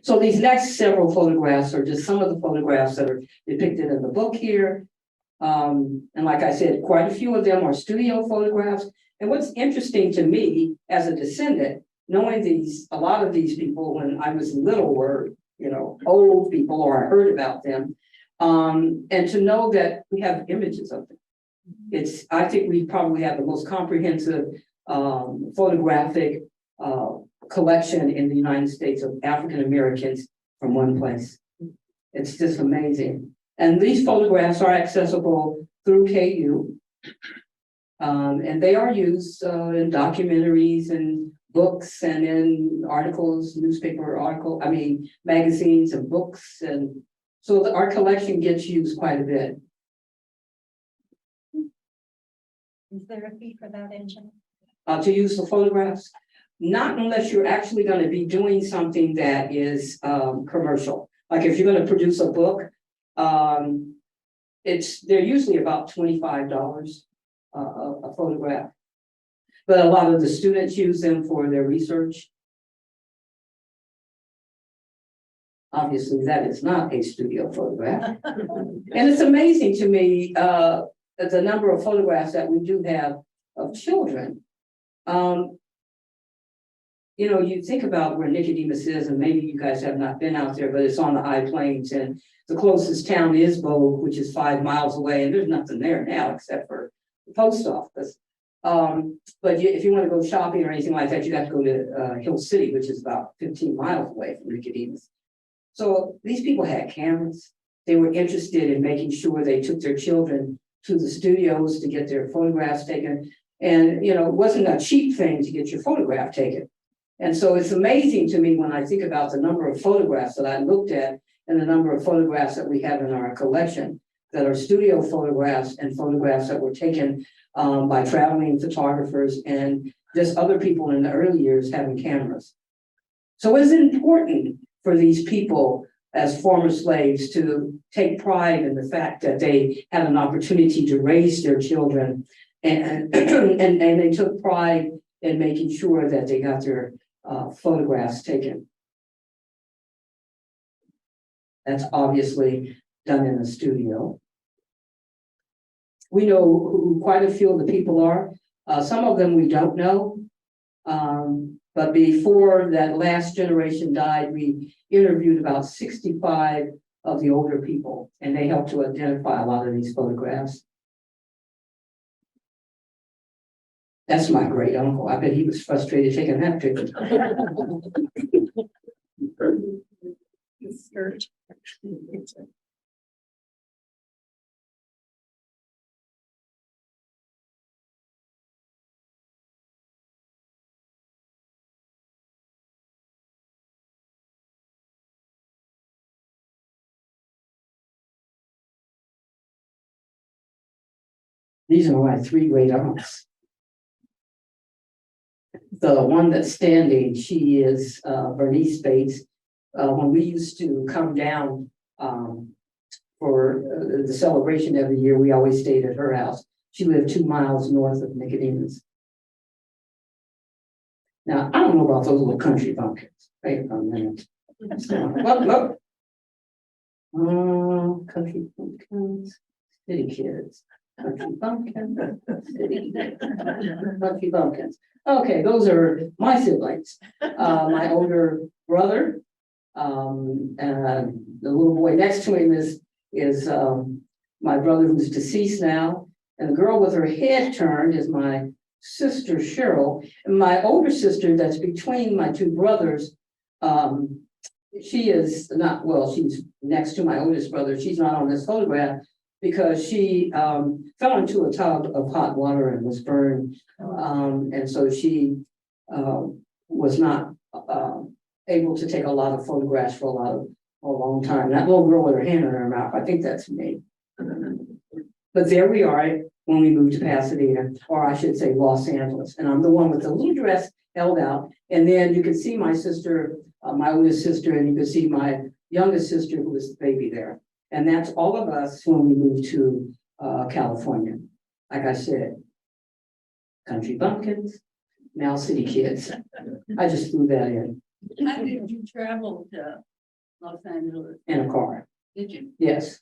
So these next several photographs are just some of the photographs that are depicted in the book here. And like I said, quite a few of them are studio photographs. And what's interesting to me as a descendant, knowing a lot of these people when I was little were, old people, or I heard about them. And to know that we have images of them. I think we probably have the most comprehensive photographic collection in the United States of African Americans from one place. It's just amazing. And these photographs are accessible through KU. And they are used in documentaries and books and in articles, magazines and books. And so our collection gets used quite a bit. Is there a fee for that engine? To use the photographs? Not unless you're actually going to be doing something that is commercial. Like if you're going to produce a book, they're usually about $25 a photograph. But a lot of the students use them for their research. Obviously, that is not a studio photograph. And it's amazing to me the number of photographs that we do have of children. You think about where Nicodemus is, and maybe you guys have not been out there, but it's on the high plains, and the closest town is Bogue, which is 5 miles away, and there's nothing there now except for the post office. But if you want to go shopping or anything like that, you have to go to Hill City, which is about 15 miles away from Nicodemus. So these people had cameras. They were interested in making sure they took their children to the studios to get their photographs taken. And, it wasn't a cheap thing to get your photograph taken. And so it's amazing to me when I think about the number of photographs that I looked at and the number of photographs that we have in our collection that are studio photographs and photographs that were taken by traveling photographers and just other people in the early years having cameras. So it is important for these people as former slaves to take pride in the fact that they had an opportunity to raise their children, and they took pride in making sure that they got their photographs taken. That's obviously done in a studio. We know who quite a few of the people are. Some of them we don't know. But before that last generation died, we interviewed about 65 of the older people, and they helped to identify a lot of these photographs. That's my great uncle. I bet he was frustrated taking that picture. These are my 3 great aunts. The one that's standing, she is Bernice Bates, when we used to come down for the celebration every year, we always stayed at her house. She lived 2 miles north of Nicodemus. Now, I don't know about those little country bumpkins. Wait a minute. Look. Country bumpkins, city kids. Country bumpkins, country bumpkins. Okay, those are my siblings. My older brother, and the little boy next to him is my brother who's deceased now, and the girl with her head turned is my sister Cheryl, and my older sister that's between my two brothers. She is not, well, she's next to my oldest brother. She's not on this photograph because she fell into a tub of hot water and was burned. And so she was not able to take a lot of photographs for a long time. That little girl with her hand in her mouth, I think that's me. But there we are when we moved to Pasadena, or I should say Los Angeles. And I'm the one with the little dress held out. And then you can see my sister, my oldest sister, and you can see my youngest sister who was the baby there. And that's all of us when we moved to California. Like I said, country bumpkins, now city kids. I just threw that in. How did you travel to Los Angeles? In a car. Did you? Yes.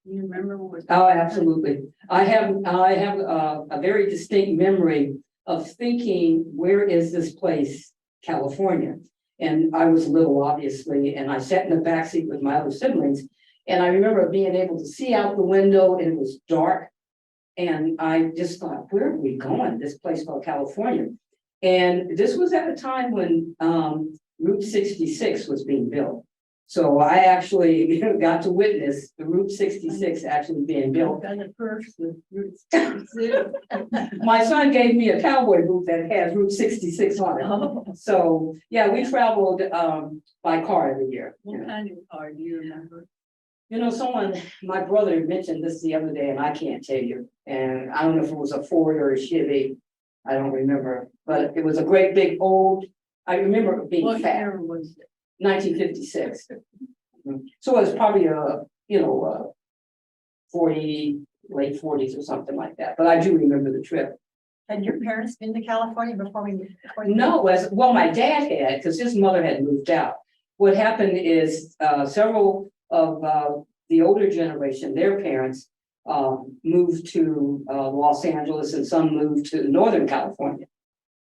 You remember what? Oh, absolutely. I have a very distinct memory of thinking, where is this place, California? And I was little, obviously, and I sat in the backseat with my other siblings. And I remember being able to see out the window, and it was dark. And I just thought, where are we going? This place called California. And this was at a time when Route 66 was being built. So I actually got to witness the Route 66 actually being built. Got it first with Route 66. My son gave me a cowboy boot that has Route 66 on it. Oh. So, yeah, we traveled by car every year. What kind of car do you remember? You know, my brother mentioned this the other day, and I can't tell you. And I don't know if it was a Ford or a Chevy. I don't remember, but it was a great big old, I remember it being What fat. year was it? 1956. So it was probably 40, late 40s or something like that. But I do remember the trip. Had your parents been to California before you? No, well, my dad had, because his mother had moved out. What happened is several of the older generation, their parents moved to Los Angeles, and some moved to Northern California.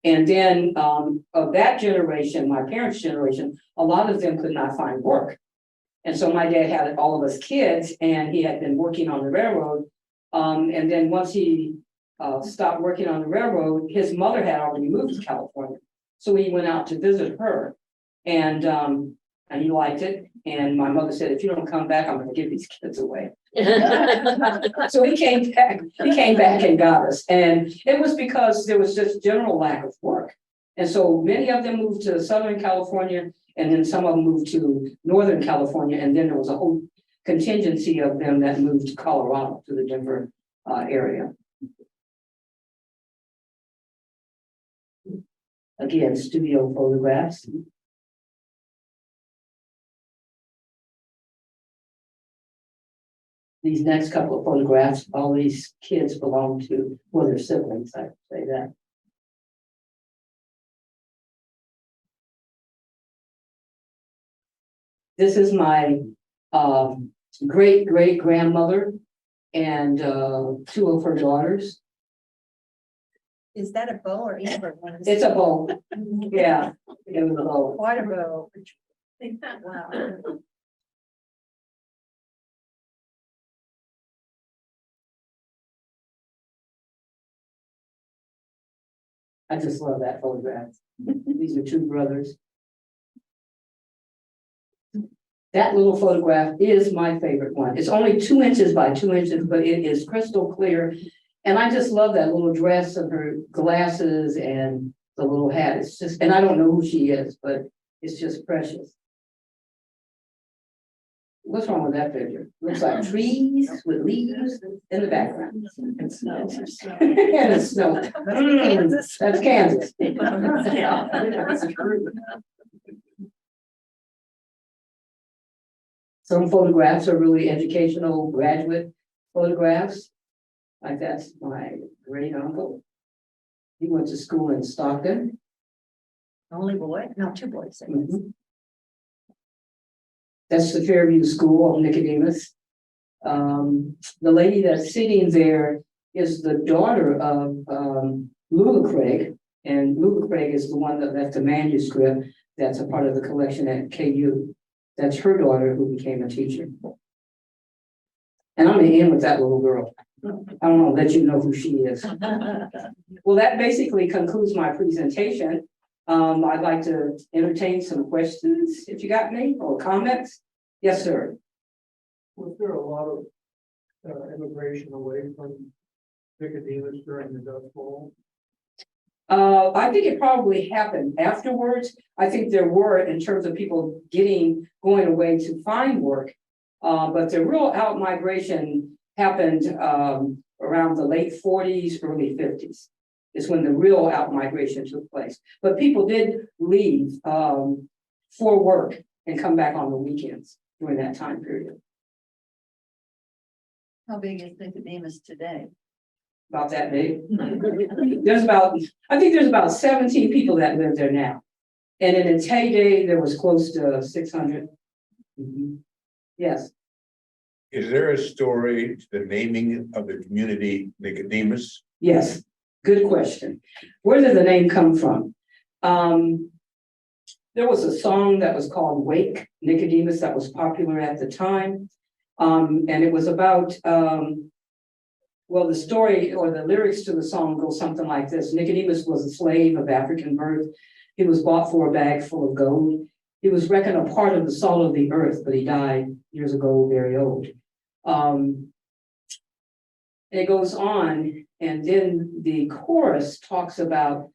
And then of that generation, my parents' generation, a lot of them could not find work. And so my dad had all of us kids, and he had been working on the railroad. And then once he stopped working on the railroad, his mother had already moved to California. So he went out to visit her, and he liked it. And my mother said, if you don't come back, I'm going to give these kids away. So he came back and got us. And it was because there was just general lack of work. And so many of them moved to Southern California, and then some of them moved to Northern California. And then there was a whole contingency of them that moved to Colorado, to the Denver area. Again, studio photographs. These next couple of photographs, all these kids belong to, well, their siblings, I say that. This is my great-great-grandmother and two of her daughters. Is that a bow or amber? It's a bow. Yeah, it was a bow. Quite a bow. Wow. I just love that photograph. These are two brothers. That little photograph is my favorite one. It's only 2 inches by 2 inches, but it is crystal clear. And I just love that little dress and her glasses and the little hat. It's just, and I don't know who she is, but it's just precious. What's wrong with that picture? Looks like trees with leaves in the background. And snow. And it's snow. That's Kansas. Yeah. Some photographs are really educational graduate photographs. Like that's my great uncle. He went to school in Stockton. Only boy? No, two boys. I guess. Mhm. That's the Fairview School of Nicodemus. The lady that's sitting there is the daughter of Lula Craig. And Lula Craig is the one that left a manuscript that's a part of the collection at KU. That's her daughter who became a teacher. And I'm gonna end with that little girl. I want to let you know who she is. Well, that basically concludes my presentation. I'd like to entertain some questions if you got any or comments. Yes, sir. Was there a lot of immigration away from Nicodemus during the Dust Bowl? I think it probably happened afterwards. I think there were in terms of people going away to find work. But the real out migration happened around the late 40s, early 50s. Is when the real out migration took place. But people did leave for work and come back on the weekends during that time period. How big is Nicodemus today? About that big. I think there's about 17 people that live there now. And in its heyday, there was close to 600. Mhm. Yes. Is there a story to the naming of the community Nicodemus? Yes, good question. Where did the name come from? There was a song that was called Wake Nicodemus that was popular at the time. And it was about, well, the story or the lyrics to the song go something like this. Nicodemus was a slave of African birth. He was bought for a bag full of gold. He was reckoned a part of the salt of the earth, but he died years ago, very old. It goes on, and then the chorus talks about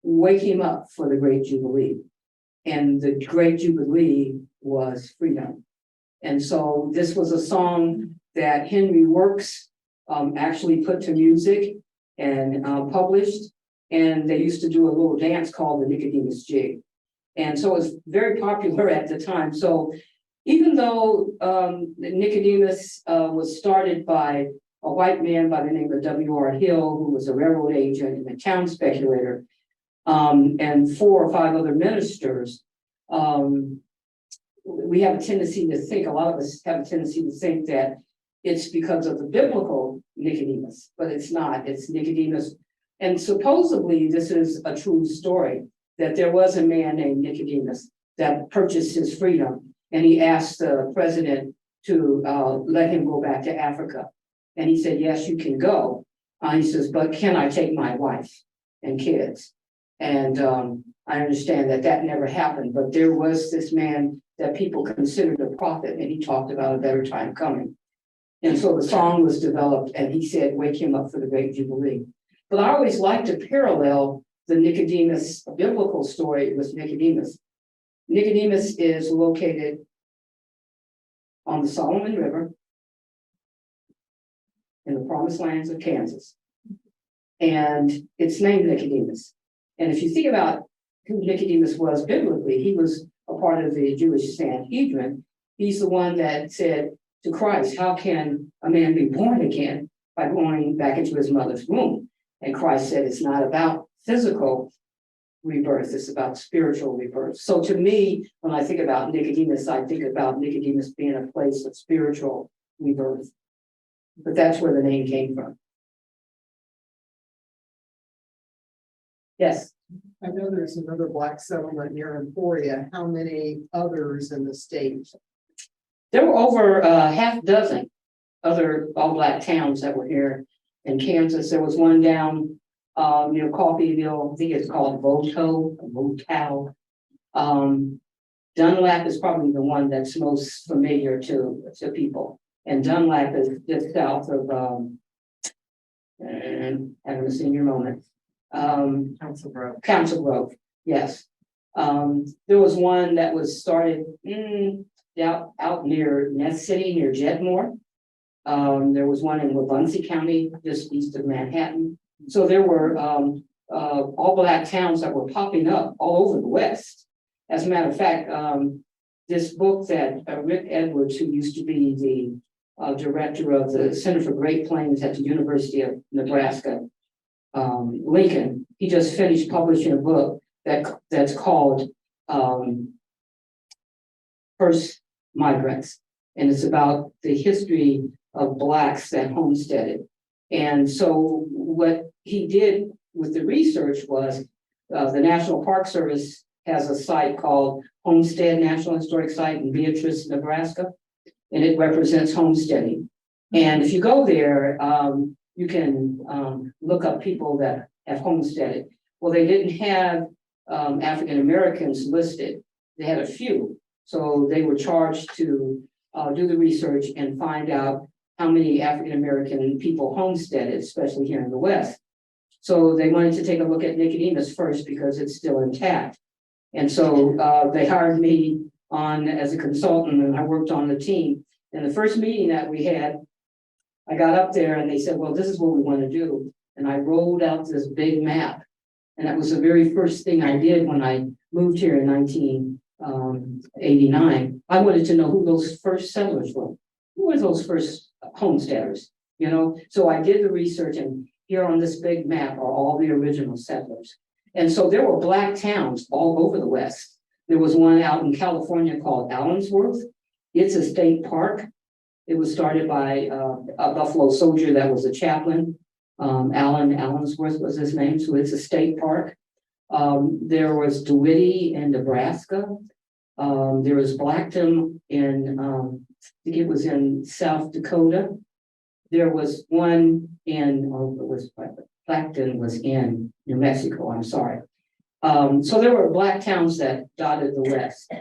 wake him up for the great jubilee. And the great jubilee was freedom. And so this was a song that Henry Works actually put to music and published. And they used to do a little dance called the Nicodemus Jig. And so it was very popular at the time. So even though Nicodemus was started by a white man by the name of W.R. Hill, who was a railroad agent and a town speculator, and 4 or 5 other ministers, we have a tendency to think, a lot of us have a tendency to think that it's because of the biblical Nicodemus, but it's not. It's Nicodemus. And supposedly this is a true story, that there was a man named Nicodemus that purchased his freedom, and he asked the president to let him go back to Africa. And he said, yes, you can go. He says, but can I take my wife and kids? And I understand that that never happened, but there was this man that people considered a prophet, and he talked about a better time coming. And so the song was developed, and he said, wake him up for the great jubilee. But I always like to parallel the Nicodemus biblical story with Nicodemus. Nicodemus is located on the Solomon River in the promised lands of Kansas. And it's named Nicodemus. And if you think about who Nicodemus was biblically, he was a part of the Jewish Sanhedrin. He's the one that said to Christ, how can a man be born again by going back into his mother's womb? And Christ said, it's not about physical rebirth, it's about spiritual rebirth. So to me, when I think about Nicodemus, I think about Nicodemus being a place of spiritual rebirth. But that's where the name came from. Yes. I know there's another black settlement near Emporia. How many others in the state? There were over half dozen other all black towns that were here in Kansas. There was one down near Coffeyville. I think it's called Voto. Dunlap is probably the one that's most familiar to people. And Dunlap is just south of and having a senior moment. Council Grove, yes. There was one that was started out near Ness City, near Jetmore. There was one in Wabunsee County, just east of Manhattan. So there were all black towns that were popping up all over the West. As a matter of fact, this book that Rick Edwards, who used to be the director of the Center for Great Plains at the University of Nebraska, Lincoln, he just finished publishing a book that's called First Migrants, and it's about the history of Blacks that homesteaded. And so what he did with the research was the National Park Service has a site called Homestead National Historic Site in Beatrice, Nebraska, and it represents homesteading. And if you go there, you can look up people that have homesteaded. Well, they didn't have African Americans listed. They had a few. So they were charged to do the research and find out how many African American people homesteaded, especially here in the West. So they wanted to take a look at Nicodemus first because it's still intact. And so they hired me on as a consultant, and I worked on the team. And the first meeting that we had, I got up there and they said, well, this is what we want to do. And I rolled out this big map. And that was the very first thing I did when I moved here in 1989. I wanted to know who those first settlers were. Who were those first homesteaders? You know, so I did the research, and here on this big map are all the original settlers. And so there were Black towns all over the West. There was one out in California called Allensworth. It's a state park. It was started by a Buffalo soldier that was a chaplain. Allensworth was his name, so it's a state park. There was DeWitt in Nebraska. There was Blackton in, I think it was in South Dakota. There was one in, Blackton was in New Mexico, I'm sorry. So there were Black towns that dotted the West.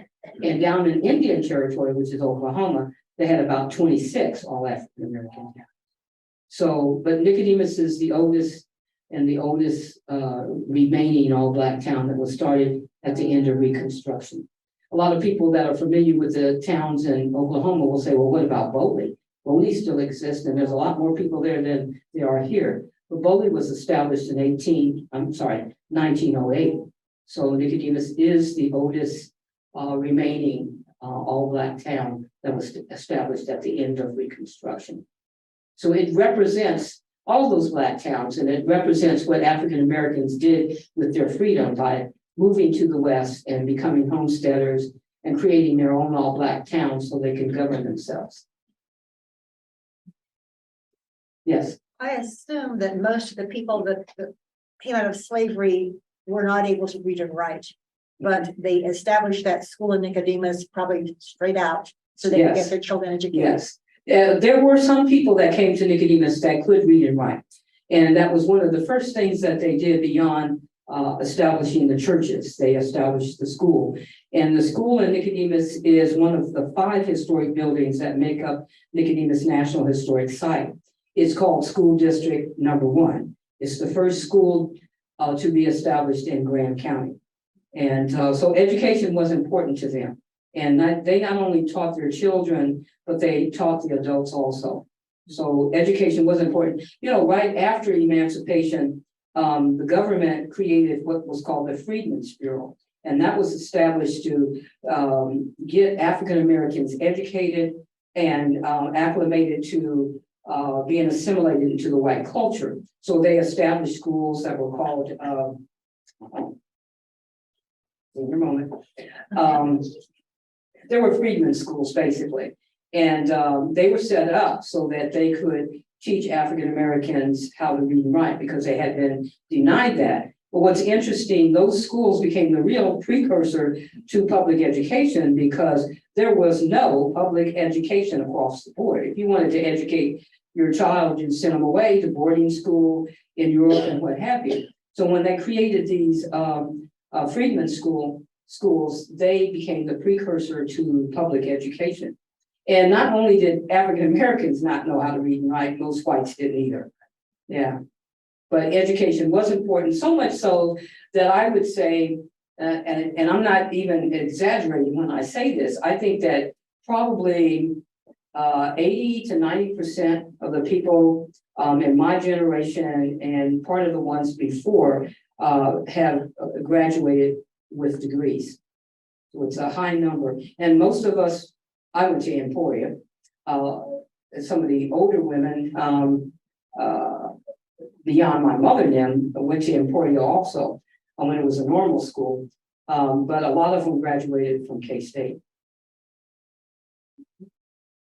And down in Indian Territory, which is Oklahoma, they had about 26 all African American towns. So, but Nicodemus is the oldest remaining all Black town that was started at the end of Reconstruction. A lot of people that are familiar with the towns in Oklahoma will say, well, what about Boley? Boley still exists, and there's a lot more people there than there are here. But Boley was established in 1908. So Nicodemus is the oldest remaining all Black town that was established at the end of Reconstruction. So it represents all those Black towns, and it represents what African Americans did with their freedom by moving to the West and becoming homesteaders and creating their own all Black towns so they can govern themselves. Yes. I assume that most of the people that came out of slavery were not able to read and write, but they established that school in Nicodemus probably straight out so they could Yes. get their children educated. Yes. There were some people that came to Nicodemus that could read and write. And that was one of the first things that they did beyond establishing the churches. They established the school. And the school in Nicodemus is one of the 5 historic buildings that make up Nicodemus National Historic Site. It's called School District Number 1. It's the first school to be established in Graham County. And so education was important to them. And they not only taught their children, but they taught the adults also. So education was important. You know, right after emancipation, the government created what was called the Freedmen's Bureau. And that was established to get African Americans educated and acclimated to being assimilated into the white culture. So they established schools that were called, in a moment, there were freedmen schools basically. And they were set up so that they could teach African Americans how to read and write because they had been denied that. But what's interesting, those schools became the real precursor to public education because there was no public education across the board. If you wanted to educate your child, you sent them away to boarding school in Europe and what have you. So when they created these freedmen schools, they became the precursor to public education. And not only did African Americans not know how to read and write, most whites didn't either. Yeah. But education was important, so much so that I would say, and I'm not even exaggerating when I say this, I think that probably 80 to 90% of the people in my generation and part of the ones before have graduated with degrees. So it's a high number, and most of us, I went to Emporia. Some of the older women, beyond my mother and them, went to Emporia also, when it was a normal school. But a lot of them graduated from K-State.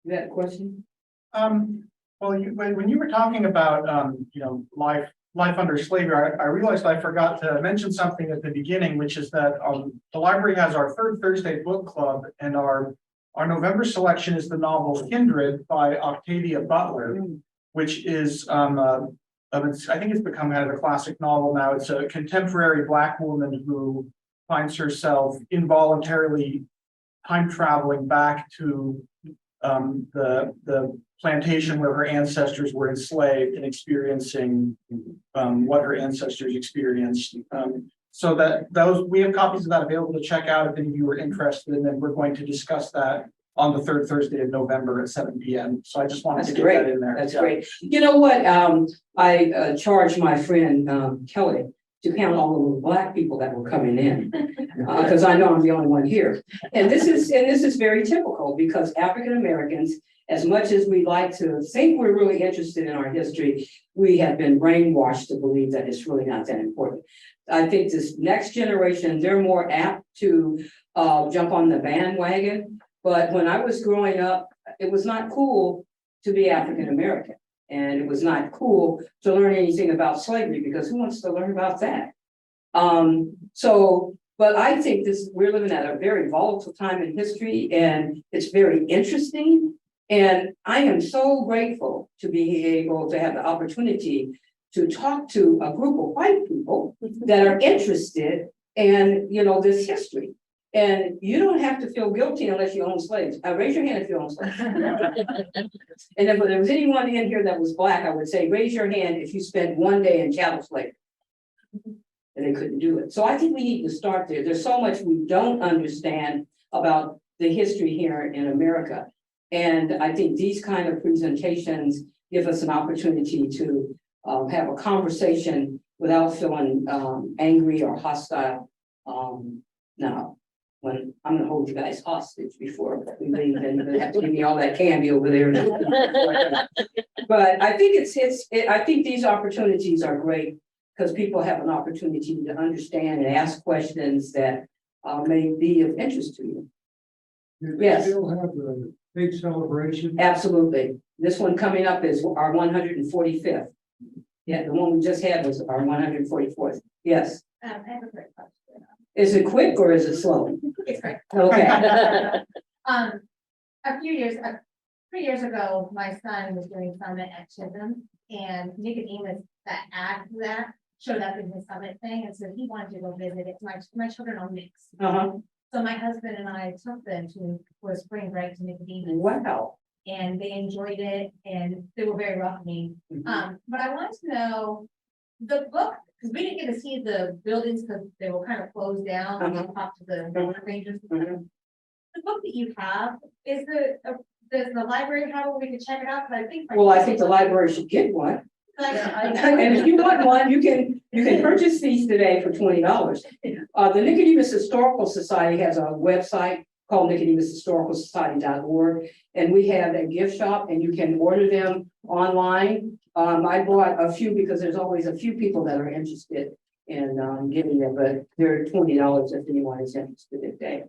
You had a question? Well, when you were talking about, life under slavery, I realized I forgot to mention something at the beginning, which is that, the library has our third Thursday book club, and our November selection is the novel Kindred by Octavia Butler, which is, I think it's become kind of a classic novel now. It's a contemporary Black woman who finds herself involuntarily time traveling back to the plantation where her ancestors were enslaved and experiencing what her ancestors experienced. So that we have copies of that available to check out if any of you are interested, and then we're going to discuss that on the third Thursday of November at 7 p.m. So I just wanted to get that in there. That's great. You know what? I charged my friend Kelly to count all the little Black people that were coming in, because I know I'm the only one here. And this is very typical, because African Americans, as much as we like to think we're really interested in our history, we have been brainwashed to believe that it's really not that important. I think this next generation, they're more apt to jump on the bandwagon. But when I was growing up, it was not cool to be African American. And it was not cool to learn anything about slavery, because who wants to learn about that? But I think we're living at a very volatile time in history, and it's very interesting. And I am so grateful to be able to have the opportunity to talk to a group of white people that are interested in, this history. And you don't have to feel guilty unless you own slaves. Raise your hand if you own slaves. And if there was anyone in here that was Black, I would say, raise your hand if you spent one day in chattel slavery. And they couldn't do it. So I think we need to start there. There's so much we don't understand about the history here in America. And I think these kind of presentations give us an opportunity to have a conversation without feeling angry or hostile. Now, when I'm gonna hold you guys hostage before we leave, and you're gonna have to give me all that candy over there. But I think I think these opportunities are great, because people have an opportunity to understand and ask questions that may be of interest to you. Do Yes. they still have the big celebration? Absolutely. This one coming up is our 145th. Yeah, the one we just had was our 144th. Yes. I have a quick question. Is it quick or is it slow? It's great. Okay. A few years, 3 years ago, my son was doing summit at Chisholm, and Nicodemus, that add to that, showed up in his summit thing, and so he wanted to go visit it. My children are mixed. So my husband and I took them for spring break to Nicodemus. Wow. And they enjoyed it, and they were very welcoming. But I wanted to know the book, because we didn't get to see the buildings because they were kind of closed down when we talked to the rangers. The book that you have, does the library have where we can check it out? Because I think. Well, I think the library should get one. And if you want one, you can purchase these today for $20. The Nicodemus Historical Society has a website called NicodemusHistoricalSociety.org, and we have a gift shop, and you can order them online. I bought a few because there's always a few people that are interested in getting them, but they're $20 if anyone is interested today.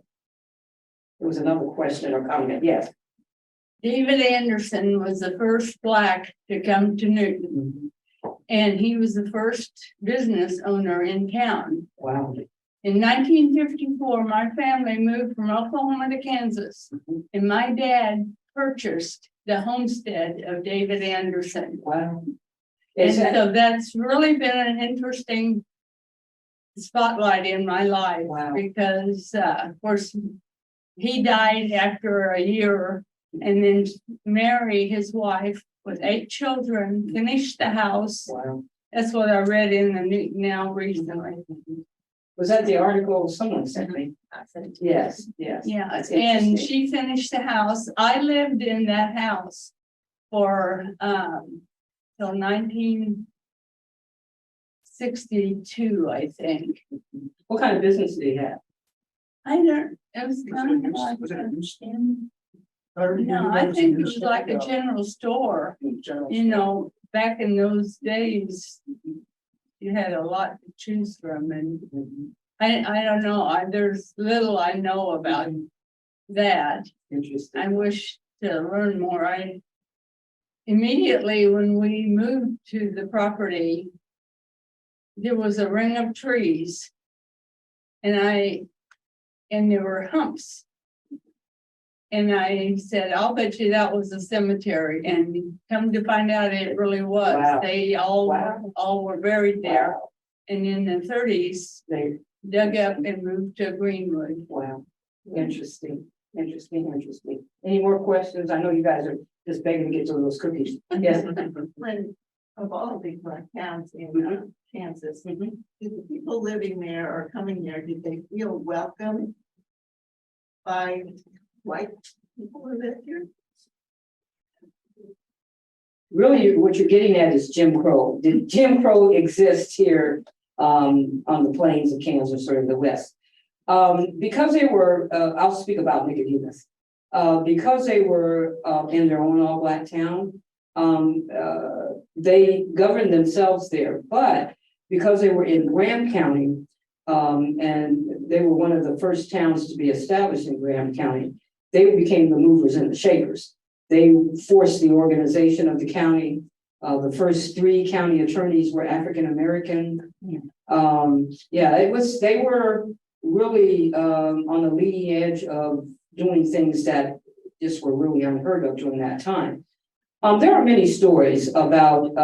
There was another question or comment. Yes. David Anderson was the first Black to come to Newton. And he was the first business owner in town. Wow. In 1954, my family moved from Oklahoma to Kansas, and my dad purchased the homestead of David Anderson. Wow. And so that's really been an interesting spotlight in my life. Wow. Because, of course, he died after a year, and then Mary, his wife, with 8 children, finished the house. Wow. That's what I read in the New Now recently. Was that the article someone sent me? Yes, yes. Yeah, That's and interesting. she finished the house. I lived in that house for till 1962, I think. What kind of business did he have? I don't, it was kind of like, Was it a newsstand? no, I think it was like a general store, you know, back in those days. You had a lot to choose from and I don't know, there's little I know about that. Interesting. I wish to learn more. I immediately when we moved to the property, there was a ring of trees. And there were humps. And I said, I'll bet you that was a cemetery. And come to find out it really was. Wow. They all were buried there. And in the 30s, They, dug up and moved to Greenwood. wow, interesting. Any more questions? I know you guys are just begging to get to those cookies. Yes. When of all the towns in Kansas, Mhm. did the people living there or coming there, did they feel welcome by white people who live here? Really, what you're getting at is Jim Crow. Did Jim Crow exist here on the plains of Kansas or in the West? Because they were, I'll speak about Nicodemus. Because they were in their own all-black town, they governed themselves there. But because they were in Graham County, and they were one of the first towns to be established in Graham County, they became the movers and the shakers. They forced the organization of the county. The first 3 county attorneys were African American. They were really on the leading edge of doing things that just were really unheard of during that time. There are many stories about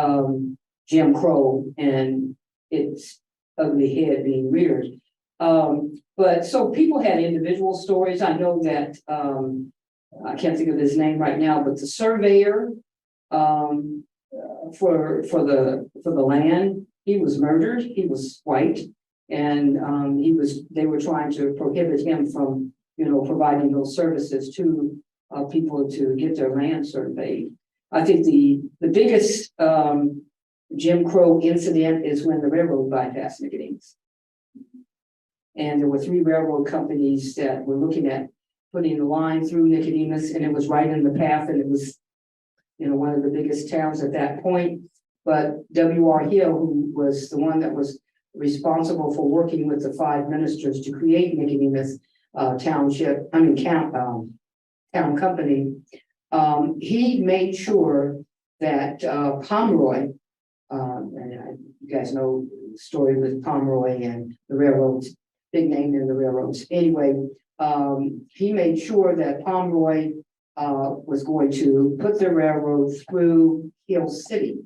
Jim Crow and its ugly head being reared. But so people had individual stories. I know that I can't think of his name right now, but the surveyor for the land, he was murdered. He was white, and they were trying to prohibit him from, providing those services to people to get their land surveyed. I think the biggest Jim Crow incident is when the railroad bypassed Nicodemus. And there were 3 railroad companies that were looking at putting the line through Nicodemus, and it was right in the path, and it was, one of the biggest towns at that point. But W.R. Hill, who was the one that was responsible for working with the 5 ministers to create Nicodemus town company, he made sure that Pomeroy, and you guys know the story with Pomeroy and the railroads, big name in the railroads. Anyway, he made sure that Pomeroy was going to put the railroad through Hill City,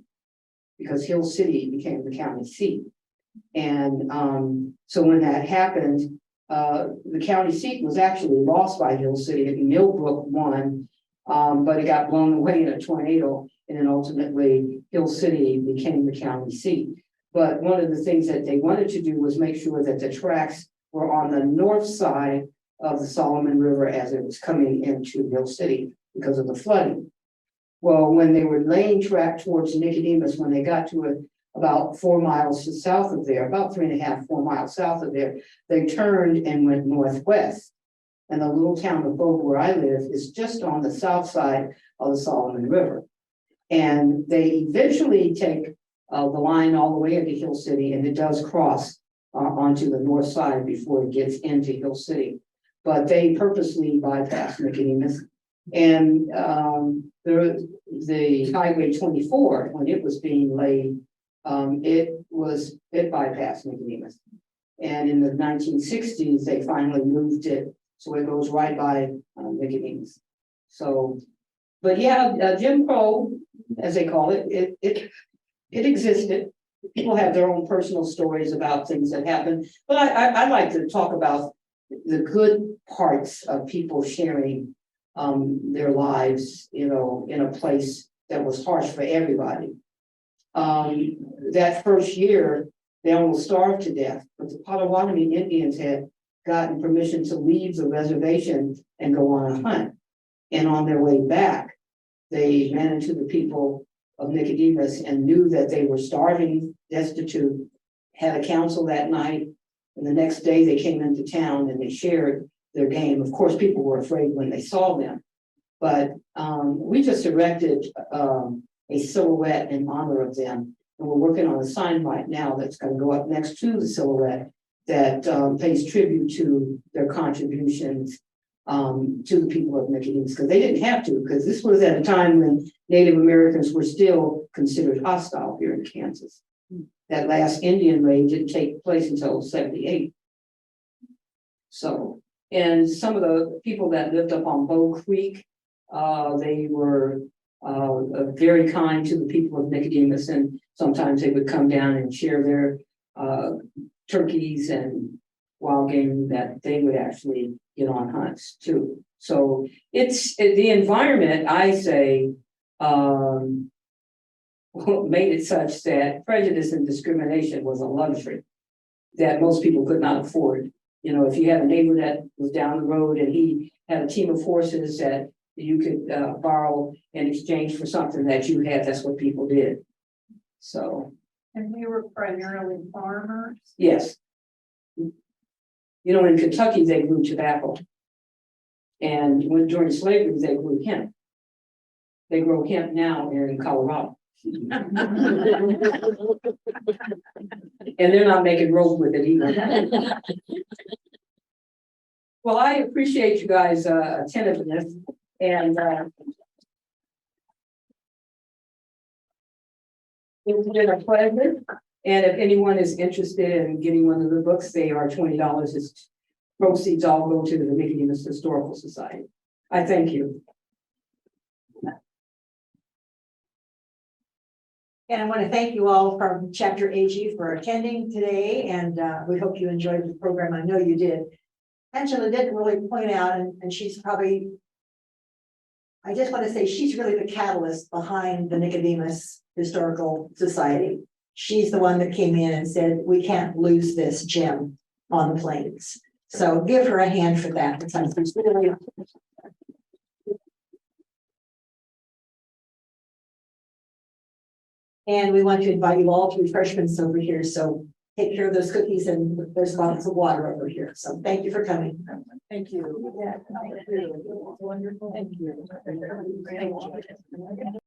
because Hill City became the county seat. And so when that happened, the county seat was actually lost by Hill City. Millbrook won, but it got blown away in a tornado, and then ultimately Hill City became the county seat. But one of the things that they wanted to do was make sure that the tracks were on the north side of the Solomon River as it was coming into Hill City because of the flooding. Well, when they were laying track towards Nicodemus, when they got to it about 4 miles south of there, about 3.5, 4 miles south of there, they turned and went northwest. And the little town of Bogue, where I live, is just on the south side of the Solomon River. And they eventually take the line all the way into Hill City, and it does cross onto the north side before it gets into Hill City. But they purposely bypassed Nicodemus. And the Highway 24, when it was being laid, it bypassed Nicodemus. And in the 1960s, they finally moved it so it goes right by Nicodemus. So, but yeah, Jim Crow, as they call it, it existed. People have their own personal stories about things that happened, but I like to talk about the good parts of people sharing their lives, in a place that was harsh for everybody. That first year, they almost starved to death, but the Potawatomi Indians had gotten permission to leave the reservation and go on a hunt. And on their way back, they ran into the people of Nicodemus and knew that they were starving, destitute, had a council that night, And the next day they came into town and they shared their game. Of course, people were afraid when they saw them. But we just erected a silhouette in honor of them. And we're working on a sign right now that's going to go up next to the silhouette that pays tribute to their contributions to the people of Nicodemus, because they didn't have to, because this was at a time when Native Americans were still considered hostile here in Kansas. That last Indian raid didn't take place until 78. So, and some of the people that lived up on Bow Creek, they were very kind to the people of Nicodemus, and sometimes they would come down and share their turkeys and wild game that they would actually get on hunts too. So it's the environment, I say, made it such that prejudice and discrimination was a luxury that most people could not afford. You know, if you had a neighbor that was down the road and he had a team of horses that you could borrow in exchange for something that you had, that's what people did. So. And we were primarily farmers. Yes. You know, in Kentucky, they grew tobacco. And when during slavery, they grew hemp. They grow hemp now in Colorado. And they're not making rope with it either. Well, I appreciate you guys' attentiveness, and it's been a pleasure. And if anyone is interested in getting one of the books, they are $20. Its proceeds all go to the Nicodemus Historical Society. I thank you. And I want to thank you all from Chapter AG for attending today, and we hope you enjoyed the program. I know you did. Angela didn't really point out, and she's probably, I just want to say she's really the catalyst behind the Nicodemus Historical Society. She's the one that came in and said, we can't lose this gem on the plains. So give her a hand for that. And we want to invite you all to refreshments over here. So take care of those cookies and there's bottles of water over here. So thank you for coming. Thank you. Yeah, thank you. Wonderful. Thank you. Thank you.